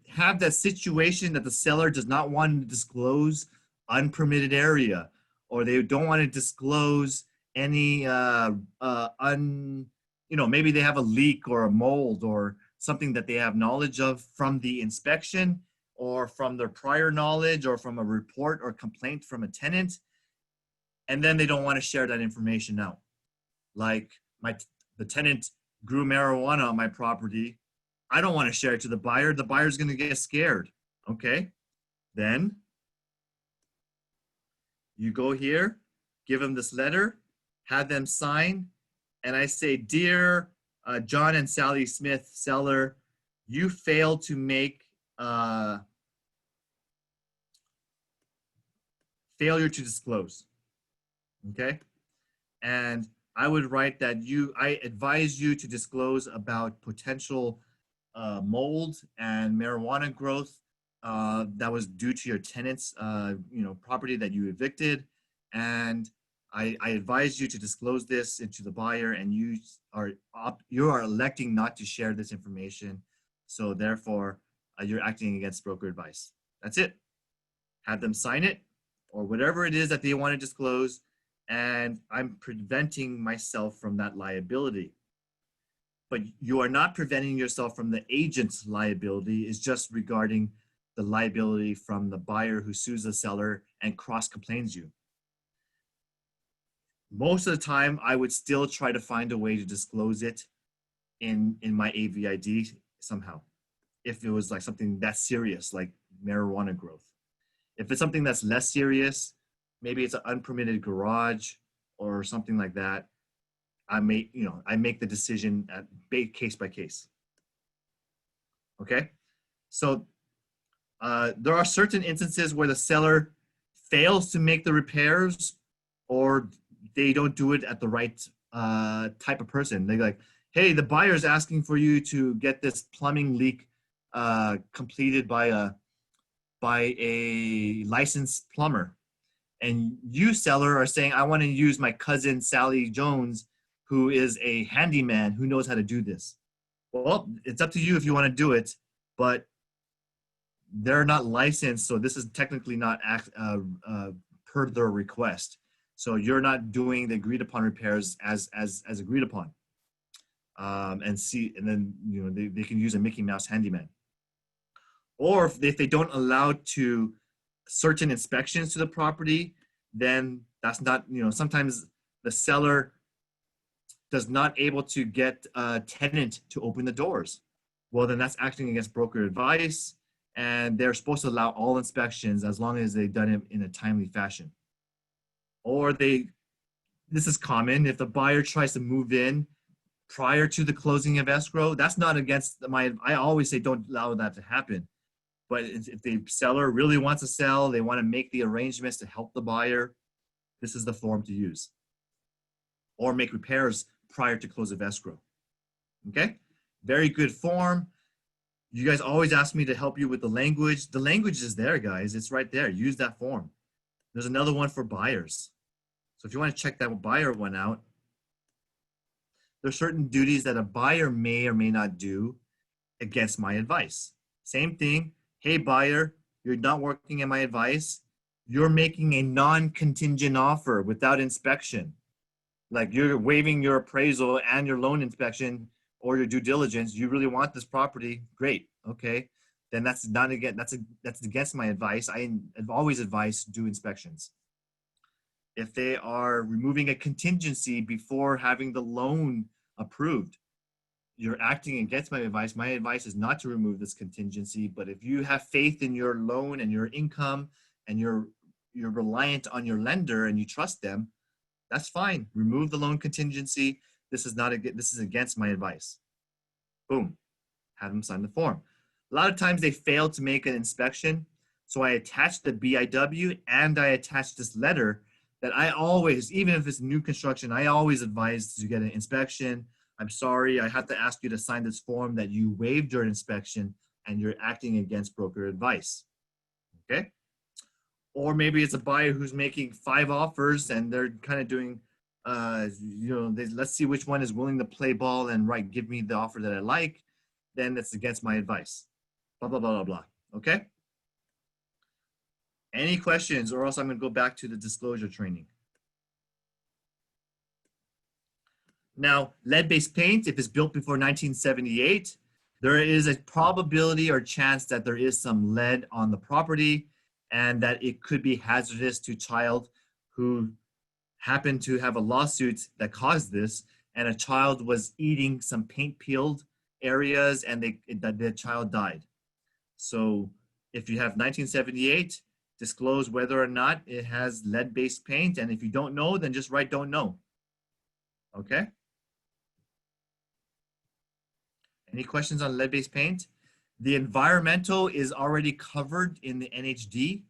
have that situation that the seller does not want to disclose unpermitted area, or they don't want to disclose any maybe they have a leak or a mold or something that they have knowledge of from the inspection or from their prior knowledge or from a report or complaint from a tenant, and then they don't want to share that information out. Like the tenant grew marijuana on my property. I don't want to share it to the buyer. The buyer's going to get scared. Okay. Then you go here, give them this letter, have them sign, and I say, dear John and Sally Smith, seller, you failed to make failure to disclose. Okay. And I would write that I advise you to disclose about potential mold and marijuana growth that was due to your tenant's property that you evicted, and I advise you to disclose this to the buyer, and you are electing not to share this information, so therefore you're acting against broker advice. That's it. Have them sign it or whatever it is that they want to disclose, and I'm preventing myself from that liability. But you are not preventing yourself from the agent's liability. It's just regarding the liability from the buyer who sues the seller and cross-complains you. Most of the time, I would still try to find a way to disclose it in my AVID somehow, if it was like something that's serious, like marijuana growth. If it's something that's less serious, maybe it's an unpermitted garage or something like that, I make the decision at case by case. Okay, so there are certain instances where the seller fails to make the repairs, or they don't do it at the right type of person. They're like, hey, the buyer's asking for you to get this plumbing leak completed by a licensed plumber, and you, seller, are saying, I want to use my cousin Sally Jones, who is a handyman who knows how to do this. Well, it's up to you if you want to do it, but they're not licensed, so this is technically not per their request. So you're not doing the agreed upon repairs as agreed upon. And then they can use a Mickey Mouse handyman. Or if they don't allow to certain inspections to the property, then that's not, sometimes the seller does not able to get a tenant to open the doors. Well, then that's acting against broker advice, and they're supposed to allow all inspections as long as they've done it in a timely fashion. Or this is common, if the buyer tries to move in prior to the closing of escrow, that's not against I always say don't allow that to happen. But if the seller really wants to sell, they want to make the arrangements to help the buyer, this is the form to use. Or make repairs prior to close of escrow. Okay, very good form. You guys always ask me to help you with the language. The language is there, guys. It's right there. Use that form. There's another one for buyers. So if you want to check that buyer one out, there's certain duties that a buyer may or may not do against my advice. Same thing. Hey, buyer, you're not working in my advice. You're making a non-contingent offer without inspection. Like you're waiving your appraisal and your loan inspection or your due diligence. You really want this property? Great. Okay. Then that's not that's against my advice. I've always advised do inspections. If they are removing a contingency before having the loan approved, you're acting against my advice. My advice is not to remove this contingency, but if you have faith in your loan and your income and you're reliant on your lender and you trust them, that's fine. Remove the loan contingency. This is against my advice. Boom. Have them sign the form. A lot of times they fail to make an inspection, so I attach the BIW and I attach this letter that I always, even if it's new construction, I always advise to get an inspection. I'm sorry, I have to ask you to sign this form that you waived your inspection and you're acting against broker advice. Okay? Or maybe it's a buyer who's making 5 offers and they're kind of doing, let's see which one is willing to play ball and give me the offer that I like. Then it's against my advice. Blah, blah, blah, blah, blah. Okay? Any questions, or else I'm going to go back to the disclosure training. Now, lead-based paint, if it's built before 1978, there is a probability or chance that there is some lead on the property and that it could be hazardous to a child who happened to have a lawsuit that caused this, and a child was eating some paint-peeled areas and the child died. So if you have 1978, disclose whether or not it has lead-based paint, and if you don't know, then just write don't know. Okay? Any questions on lead-based paint? The environmental is already covered in the NHD.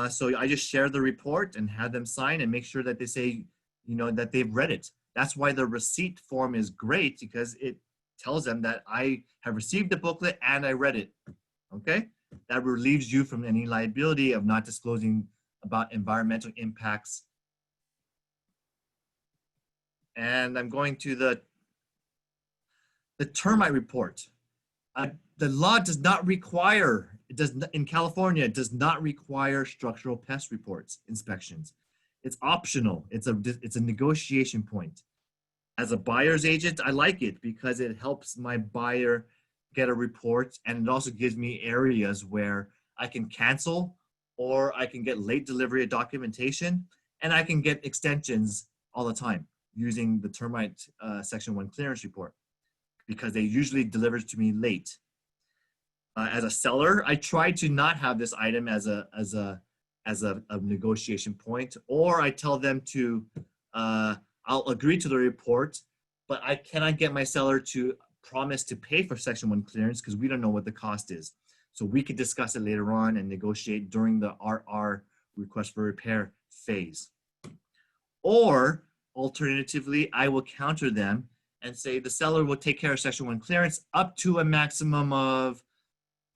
So I just share the report and have them sign and make sure that they say, that they've read it. That's why the receipt form is great, because it tells them that I have received the booklet and I read it. Okay? That relieves you from any liability of not disclosing about environmental impacts. And I'm going to the termite report. The law does not require, in California, it does not require structural pest reports, inspections. It's optional. It's a negotiation point. As a buyer's agent, I like it because it helps my buyer get a report, and it also gives me areas where I can cancel, or I can get late delivery of documentation, and I can get extensions all the time using the termite Section 1 clearance report, because they usually deliver to me late. As a seller, I try to not have this item as a negotiation point, or I tell them to, I'll agree to the report, but I cannot get my seller to promise to pay for Section 1 clearance because we don't know what the cost is. So we could discuss it later on and negotiate during the RR, request for repair phase. Or alternatively, I will counter them and say the seller will take care of Section 1 clearance up to a maximum of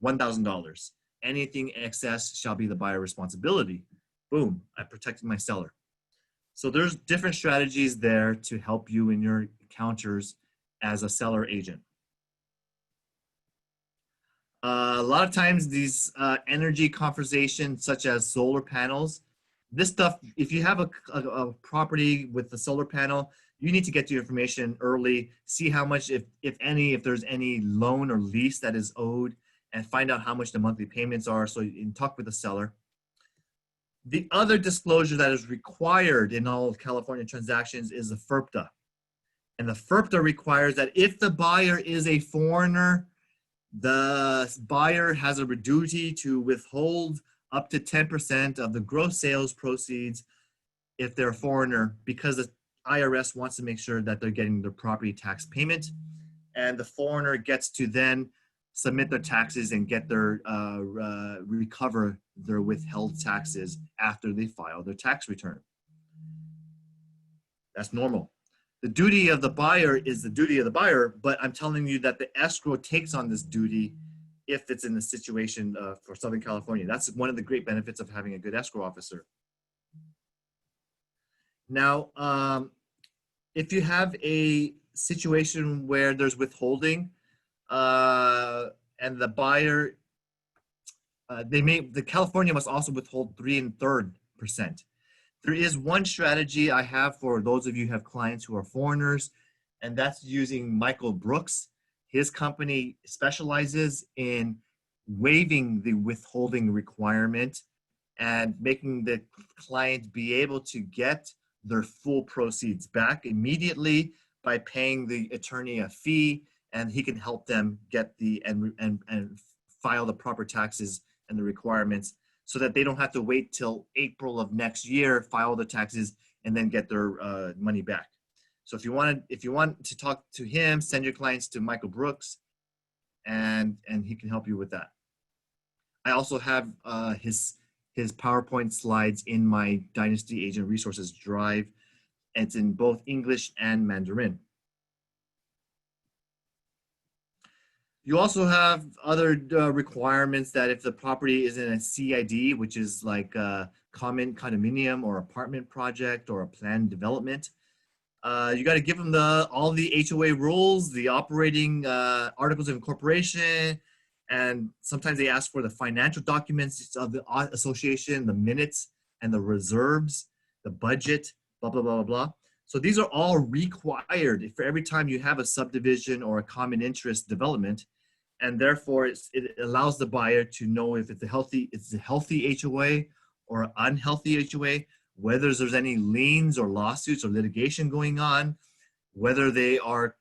$1,000. Anything excess shall be the buyer responsibility. Boom, I protected my seller. So there's different strategies there to help you in your counters as a seller agent. A lot of times these energy conversations, such as solar panels, this stuff, if you have a property with the solar panel, you need to get the information early, see how much, if there's any loan or lease that is owed, and find out how much the monthly payments are, so you can talk with the seller. The other disclosure that is required in all California transactions is the Ferpda. And the Ferpda requires that if the buyer is a foreigner, the buyer has a duty to withhold up to 10% of the gross sales proceeds if they're a foreigner, because the IRS wants to make sure that they're getting their property tax payment, and the foreigner gets to then submit their taxes and get their recover their withheld taxes after they file their tax return. That's normal. The duty of the buyer is the duty of the buyer, but I'm telling you that the escrow takes on this duty if it's in the situation for Southern California. That's one of the great benefits of having a good escrow officer. Now, if you have a situation where there's withholding and the buyer, the California must also withhold 3 1/3%. There is one strategy I have for those of you who have clients who are foreigners, and that's using Michael Brooks. His company specializes in waiving the withholding requirement and making the client be able to get their full proceeds back immediately by paying the attorney a fee, and he can help them get and file the proper taxes and the requirements, so that they don't have to wait till April of next year, file the taxes, and then get their money back. So if you want to talk to him, send your clients to Michael Brooks, and he can help you with that. I also have his PowerPoint slides in my Dynasty Agent Resources Drive. It's in both English and Mandarin. You also have other requirements that if the property is in a CID, which is like a common condominium or apartment project or a planned development, you got to give them all the HOA rules, the operating articles of incorporation, and sometimes they ask for the financial documents of the association, the minutes and the reserves, the budget, blah, blah, blah, blah, blah. So these are all required for every time you have a subdivision or a common interest development. And therefore it allows the buyer to know if it's a healthy HOA or an unhealthy HOA, whether there's any liens or lawsuits or litigation going on, whether they are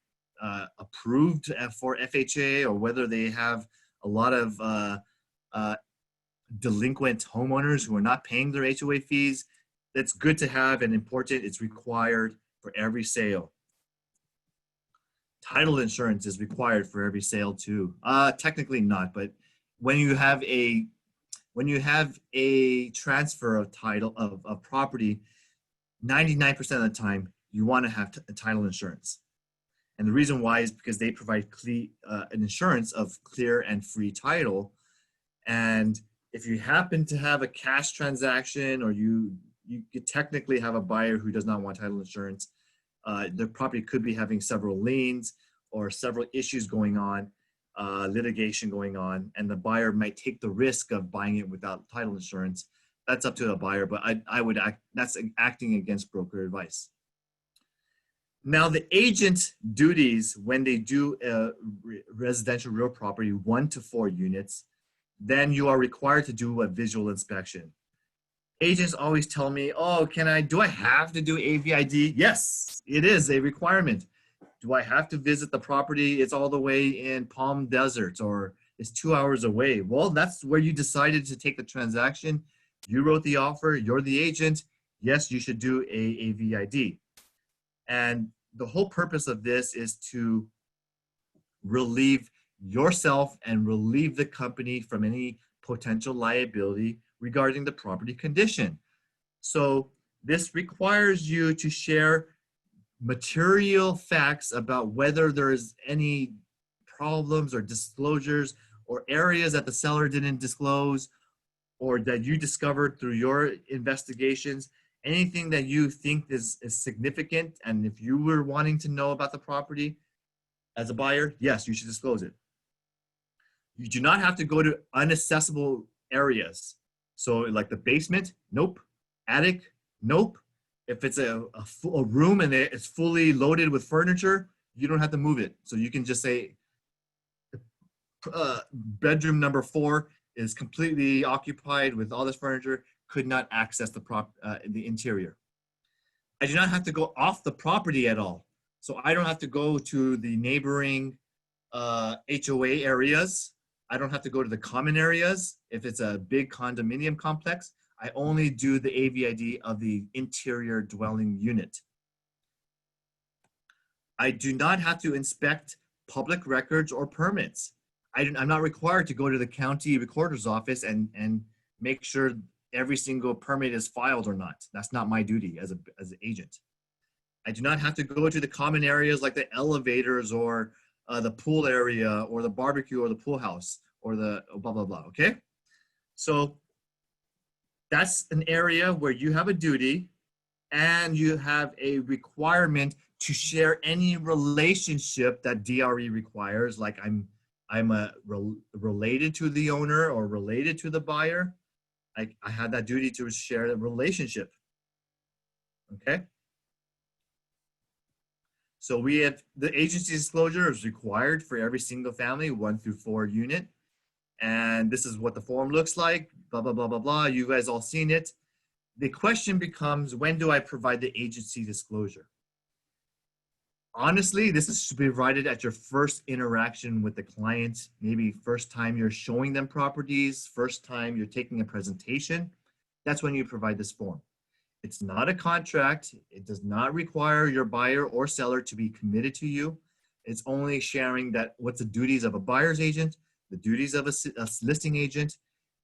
approved for FHA or whether they have a lot of delinquent homeowners who are not paying their HOA fees. That's good to have and important. It's required for every sale. Title insurance is required for every sale too. Technically not, but when you have a transfer of title of property, 99% of the time you want to have title insurance. And the reason why is because they provide an insurance of clear and free title. And if you happen to have a cash transaction or you could technically have a buyer who does not want title insurance, their property could be having several liens or several issues going on, litigation going on, and the buyer might take the risk of buying it without title insurance. That's up to the buyer, but that's acting against broker advice. Now, the agent duties when they do a residential real property 1 to 4 units, then you are required to do a visual inspection. Agents always tell me, oh, do I have to do AVID? Yes, it is a requirement. Do I have to visit the property? It's all the way in Palm Desert or it's 2 hours away. Well, that's where you decided to take the transaction. You wrote the offer, you're the agent. Yes, you should do a AVID. And the whole purpose of this is to relieve yourself and relieve the company from any potential liability regarding the property condition. So this requires you to share material facts about whether there's any problems or disclosures or areas that the seller didn't disclose or that you discovered through your investigations, anything that you think is significant. And if you were wanting to know about the property as a buyer, yes, you should disclose it. You do not have to go to unaccessible areas. So like the basement, nope. Attic, nope. If it's a room and it's fully loaded with furniture, you don't have to move it. So you can just say bedroom number 4 is completely occupied with all this furniture, could not access the interior. I do not have to go off the property at all. So I don't have to go to the neighboring HOA areas. I don't have to go to the common areas. If it's a big condominium complex, I only do the AVID of the interior dwelling unit. I do not have to inspect public records or permits. I'm not required to go to the county recorder's office and make sure every single permit is filed or not. That's not my duty as an agent. I do not have to go to the common areas like the elevators or the pool area or the barbecue or the pool house or the blah, blah, blah, okay? So that's an area where you have a duty and you have a requirement to share any relationship that DRE requires, like I'm related to the owner or related to the buyer. I have that duty to share the relationship, okay? So we have the agency disclosure is required for every single family, 1 through 4 unit. And this is what the form looks like, blah, blah, blah, blah, blah. You guys all seen it. The question becomes, when do I provide the agency disclosure? Honestly, this is provided at your first interaction with the client, maybe first time you're showing them properties, first time you're taking a presentation. That's when you provide this form. It's not a contract. It does not require your buyer or seller to be committed to you. It's only sharing that what's the duties of a buyer's agent, the duties of a listing agent,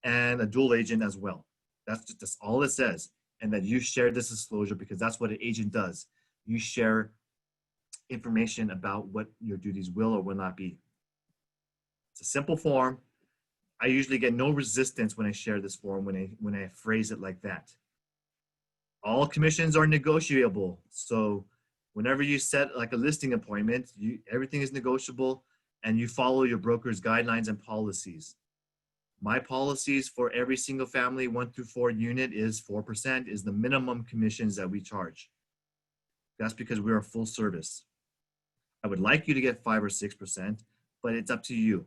and a dual agent as well. That's all it says. And that you share this disclosure because that's what an agent does. You share information about what your duties will or will not be. It's a simple form. I usually get no resistance when I share this form, when I phrase it like that. All commissions are negotiable. So whenever you set like a listing appointment, everything is negotiable, and you follow your broker's guidelines and policies. My policies for every single family 1 through 4 unit is 4% is the minimum commissions that we charge. That's because we're a full service. I would like you to get 5 or 6%, but it's up to you.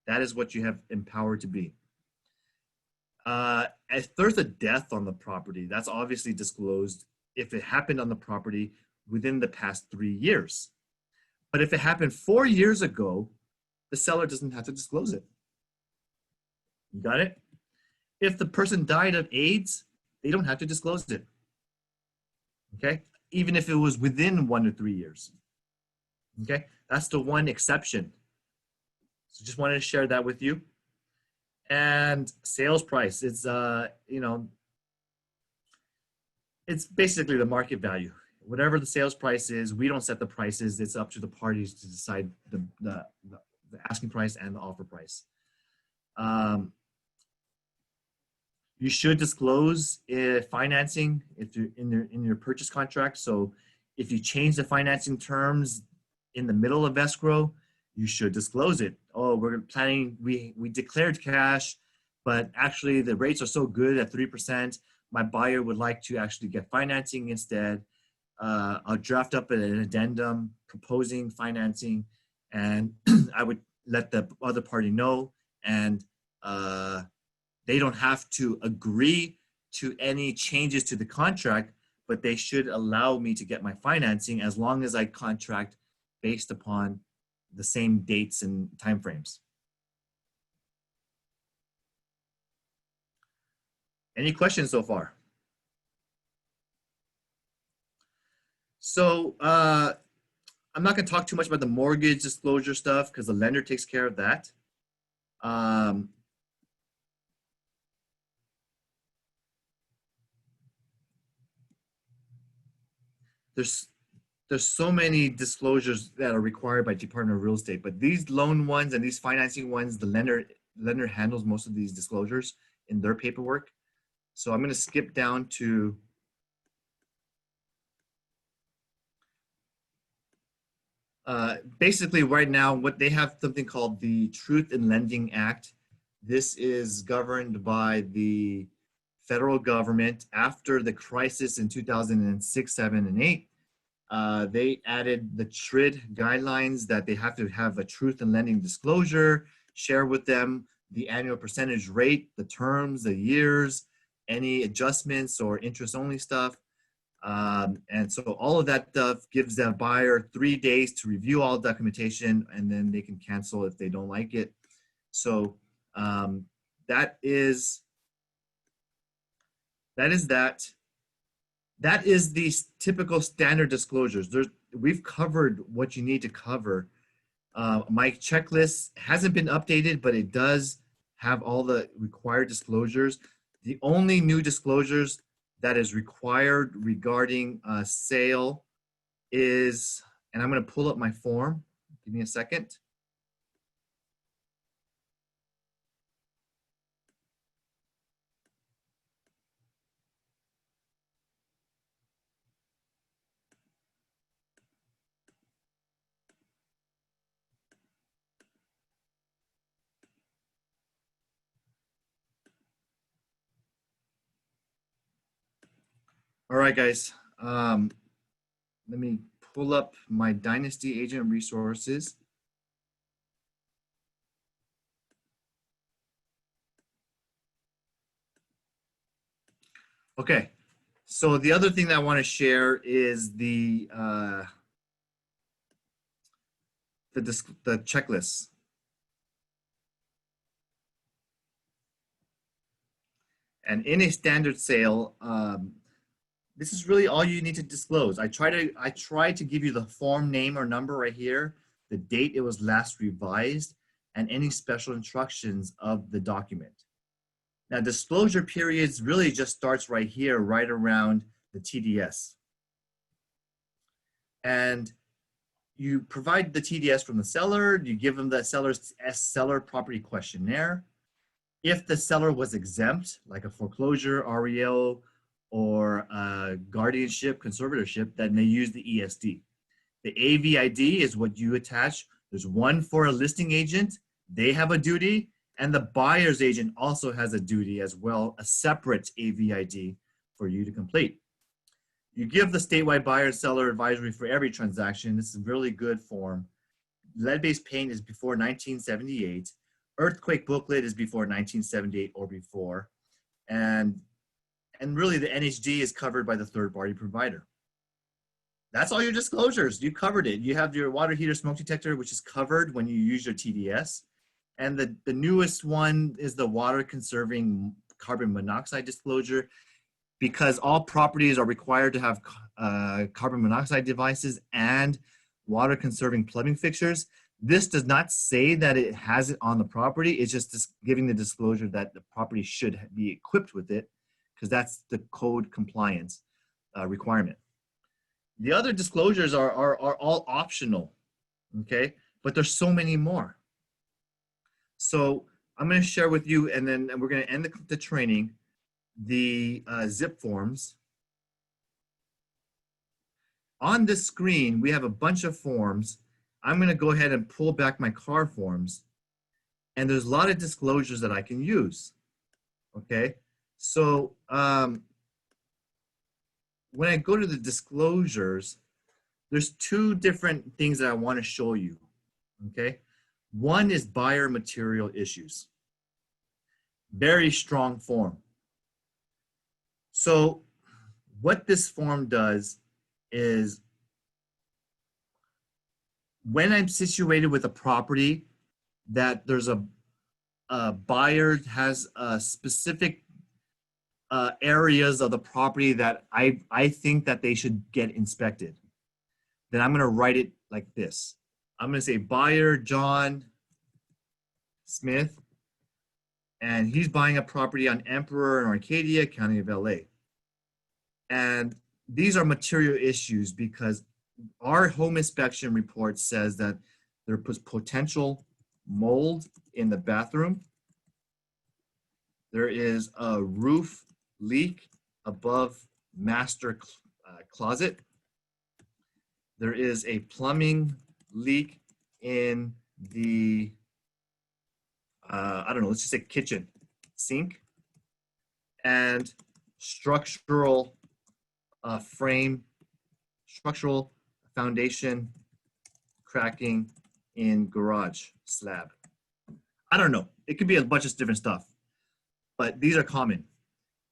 That is what you have empowered to be. If there's a death on the property, that's obviously disclosed if it happened on the property within the past 3 years. But if it happened 4 years ago, the seller doesn't have to disclose it. You got it? If the person died of AIDS, they don't have to disclose it. Okay? Even if it was within 1 to 3 years. Okay? That's the one exception. So just wanted to share that with you. And sales price, it's it's basically the market value. Whatever the sales price is, we don't set the prices. It's up to the parties to decide the asking price and the offer price. You should disclose financing if you're in your purchase contract. So if you change the financing terms in the middle of escrow, you should disclose it. Oh, we're planning, we declared cash, but actually the rates are so good at 3%. My buyer would like to actually get financing instead. I'll draft up an addendum proposing financing, and I would let the other party know, and they don't have to agree to any changes to the contract, but they should allow me to get my financing as long as I contract based upon the same dates and timeframes. Any questions so far? So I'm not going to talk too much about the mortgage disclosure stuff because the lender takes care of that. There's so many disclosures that are required by Department of Real Estate, but these loan ones and these financing ones, the lender handles most of these disclosures in their paperwork. So I'm going to skip down to basically right now what they have something called the Truth in Lending Act. This is governed by the federal government after the crisis in 2006, 7, and 8. They added the TRID guidelines that they have to have a truth in lending disclosure, share with them the annual percentage rate, the terms, the years, any adjustments or interest only stuff. And so all of that stuff gives the buyer 3 days to review all documentation, and then they can cancel if they don't like it. So that is that. That is the typical standard disclosures. We've covered what you need to cover. My checklist hasn't been updated, but it does have all the required disclosures. The only new disclosures that is required regarding sale is, and I'm going to pull up my form. Give me a second. All right, guys. Let me pull up my Dynasty Agent resources. Okay, so the other thing that I want to share is the checklist. And in a standard sale, this is really all you need to disclose. I try to give you the form name or number right here, the date it was last revised, and any special instructions of the document. Now, disclosure periods really just starts right here, right around the TDS. And you provide the TDS from the seller, you give them the seller's seller property questionnaire. If the seller was exempt, like a foreclosure, REO, or guardianship, conservatorship, then they use the ESD. The AVID is what you attach. There's one for a listing agent. They have a duty, and the buyer's agent also has a duty as well, a separate AVID for you to complete. You give the statewide buyer and seller advisory for every transaction. This is a really good form. Lead-based paint is before 1978. Earthquake booklet is before 1978 or before. And really the NHD is covered by the third-party provider. That's all your disclosures. You covered it. You have your water heater smoke detector, which is covered when you use your TDS. And the newest one is the water conserving carbon monoxide disclosure, because all properties are required to have carbon monoxide devices and water conserving plumbing fixtures. This does not say that it has it on the property. It's just giving the disclosure that the property should be equipped with it, because that's the code compliance requirement. The other disclosures are all optional, okay? But there's so many more. So I'm going to share with you, and then we're going to end the training, the zip forms. On this screen, we have a bunch of forms. I'm going to go ahead and pull back my car forms, and there's a lot of disclosures that I can use, okay? So when I go to the disclosures, there's two different things that I want to show you, okay? One is buyer material issues. Very strong form. So what this form does is, when I'm situated with a property that there's a buyer has specific areas of the property that I think that they should get inspected, then I'm going to write it like this. I'm going to say buyer John Smith, and he's buying a property on Emperor in Arcadia, County of LA. And these are material issues because our home inspection report says that there was potential mold in the bathroom. There is a roof leak above master closet. There is a plumbing leak in the, I don't know, let's just say kitchen sink, and structural structural foundation cracking in garage slab. I don't know. It could be a bunch of different stuff, but these are common.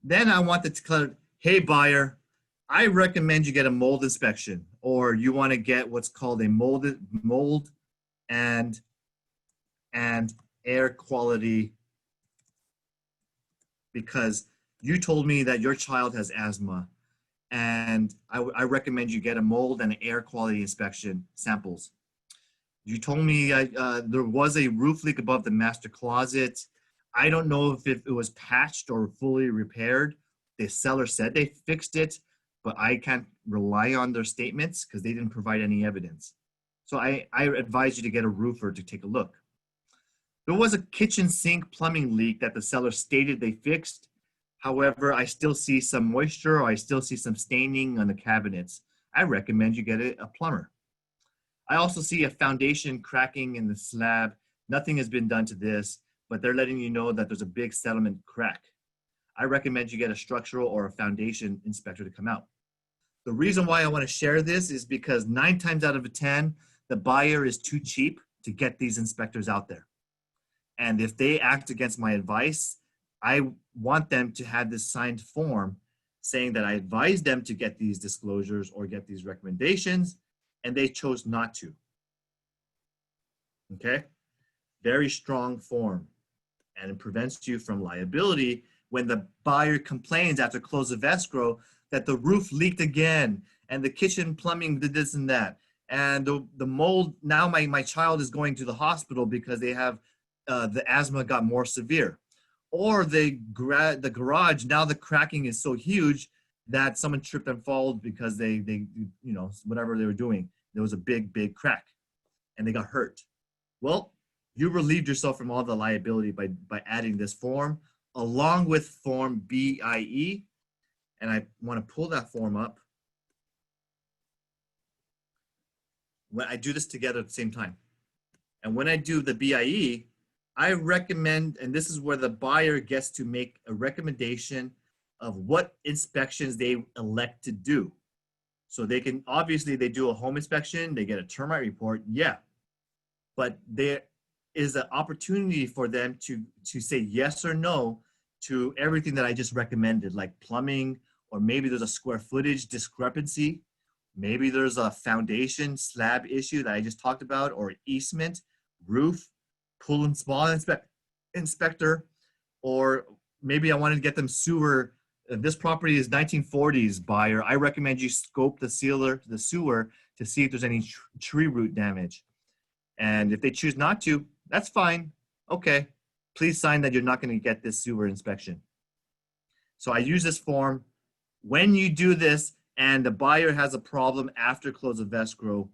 Then I want to declare, hey buyer, I recommend you get a mold inspection, or you want to get what's called a mold and air quality, because you told me that your child has asthma, and I recommend you get a mold and air quality inspection samples. You told me there was a roof leak above the master closet. I don't know if it was patched or fully repaired. The seller said they fixed it, but I can't rely on their statements because they didn't provide any evidence. So I advise you to get a roofer to take a look. There was a kitchen sink plumbing leak that the seller stated they fixed. However, I still see some moisture, or I still see some staining on the cabinets. I recommend you get a plumber. I also see a foundation cracking in the slab. Nothing has been done to this, but they're letting you know that there's a big settlement crack. I recommend you get a structural or a foundation inspector to come out. The reason why I want to share this is because 9 times out of 10, the buyer is too cheap to get these inspectors out there. And if they act against my advice, I want them to have this signed form saying that I advised them to get these disclosures or get these recommendations, and they chose not to. Okay? Very strong form, and it prevents you from liability when the buyer complains after close of escrow that the roof leaked again and the kitchen plumbing did this and that, and the mold, now my child is going to the hospital because they have the asthma got more severe. Or the garage, now the cracking is so huge that someone tripped and fell because they you know, whatever they were doing. There was a big crack and they got hurt. Well, you relieved yourself from all the liability by adding this form along with form BIE. And I want to pull that form up. When I do this together at the same time. And when I do the BIE, I recommend, and this is where the buyer gets to make a recommendation of what inspections they elect to do. So they can, obviously they do a home inspection, they get a termite report, yeah. But there is an opportunity for them to say yes or no to everything that I just recommended, like plumbing, or maybe there's a square footage discrepancy. Maybe there's a foundation slab issue that I just talked about, or easement, roof, pool and spa inspector, or maybe I wanted to get them sewer. This property is 1940s buyer. I recommend you scope the sewer to see if there's any tree root damage. And if they choose not to, that's fine. Okay, please sign that you're not going to get this sewer inspection. So I use this form. When you do this and the buyer has a problem after close of escrow,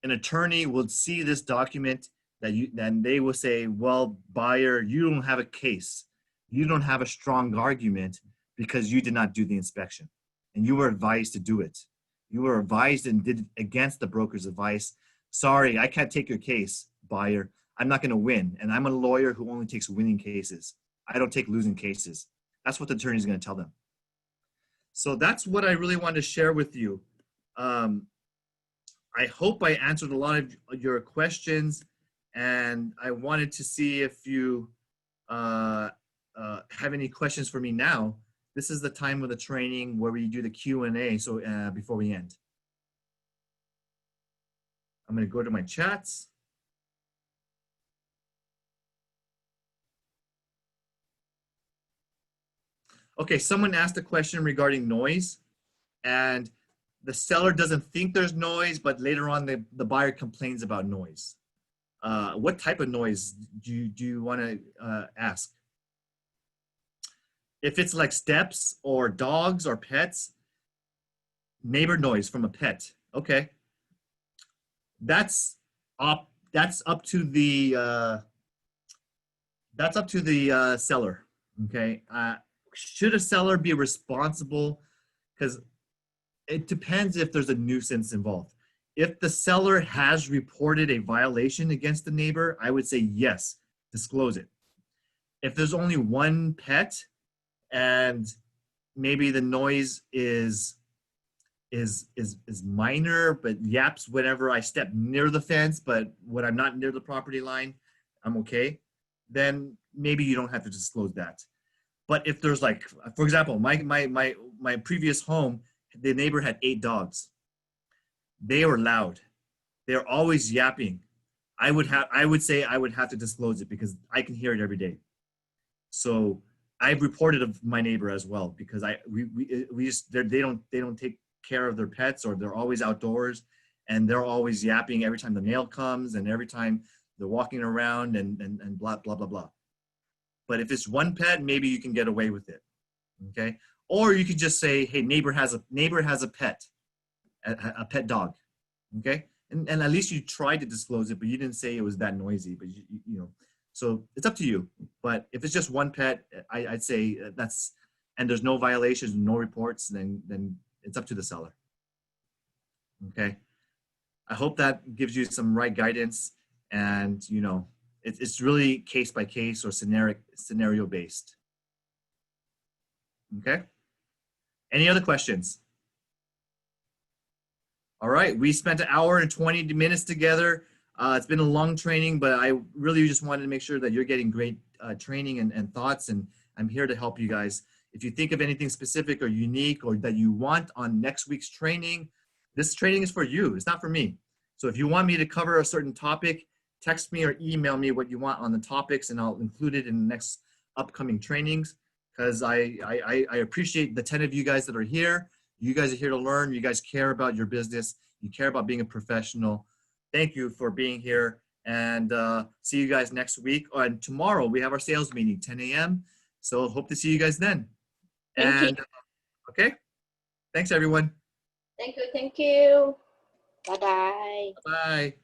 an attorney will see this document then they will say, well, buyer, you don't have a case. You don't have a strong argument because you did not do the inspection and you were advised to do it. You were advised and did against the broker's advice. Sorry, I can't take your case, buyer. I'm not going to win. And I'm a lawyer who only takes winning cases. I don't take losing cases. That's what the attorney is going to tell them. So that's what I really wanted to share with you. I hope I answered a lot of your questions, and I wanted to see if you have any questions for me now. This is the time of the training where we do the Q&A, so before we end. I'm going to go to my chats. Okay, someone asked a question regarding noise, and the seller doesn't think there's noise, but later on the buyer complains about noise. What type of noise do you want to ask? If it's like steps or dogs or pets, neighbor noise from a pet. Okay, that's up to the seller. Okay, should a seller be responsible? Because it depends if there's a nuisance involved. If the seller has reported a violation against the neighbor, I would say yes, disclose it. If there's only one pet and maybe the noise is minor, but yaps whenever I step near the fence, but when I'm not near the property line, I'm okay, then maybe you don't have to disclose that. But if there's like, for example, my previous home, the neighbor had 8 dogs. They were loud. They're always yapping. I would say I would have to disclose it because I can hear it every day. So I've reported of my neighbor as well because they don't take care of their pets, or they're always outdoors and they're always yapping every time the mail comes and every time they're walking around and blah blah blah blah. But if it's one pet, maybe you can get away with it. Okay? Or you could just say, hey, neighbor has a pet, a pet dog. Okay? And at least you tried to disclose it, but you didn't say it was that noisy, but you know. So it's up to you. But if it's just one pet, I'd say that's, and there's no violations, no reports, then it's up to the seller. Okay? I hope that gives you some right guidance, and you know, it's really case by case or scenario based. Okay? Any other questions? All right, we spent 1 hour and 20 minutes together. It's been a long training, but I really just wanted to make sure that you're getting great training and thoughts, and I'm here to help you guys. If you think of anything specific or unique or that you want on next week's training, this training is for you. It's not for me. So if you want me to cover a certain topic, text me or email me what you want on the topics, and I'll include it in the next upcoming trainings, because I appreciate the 10 of you guys that are here. You guys are here to learn. You guys care about your business. You care about being a professional. Thank you for being here, and see you guys next week. And tomorrow we have our sales meeting, 10 a.m. So hope to see you guys then. Thank you. Okay, thanks everyone. Thank you. Thank you. Bye bye. Bye.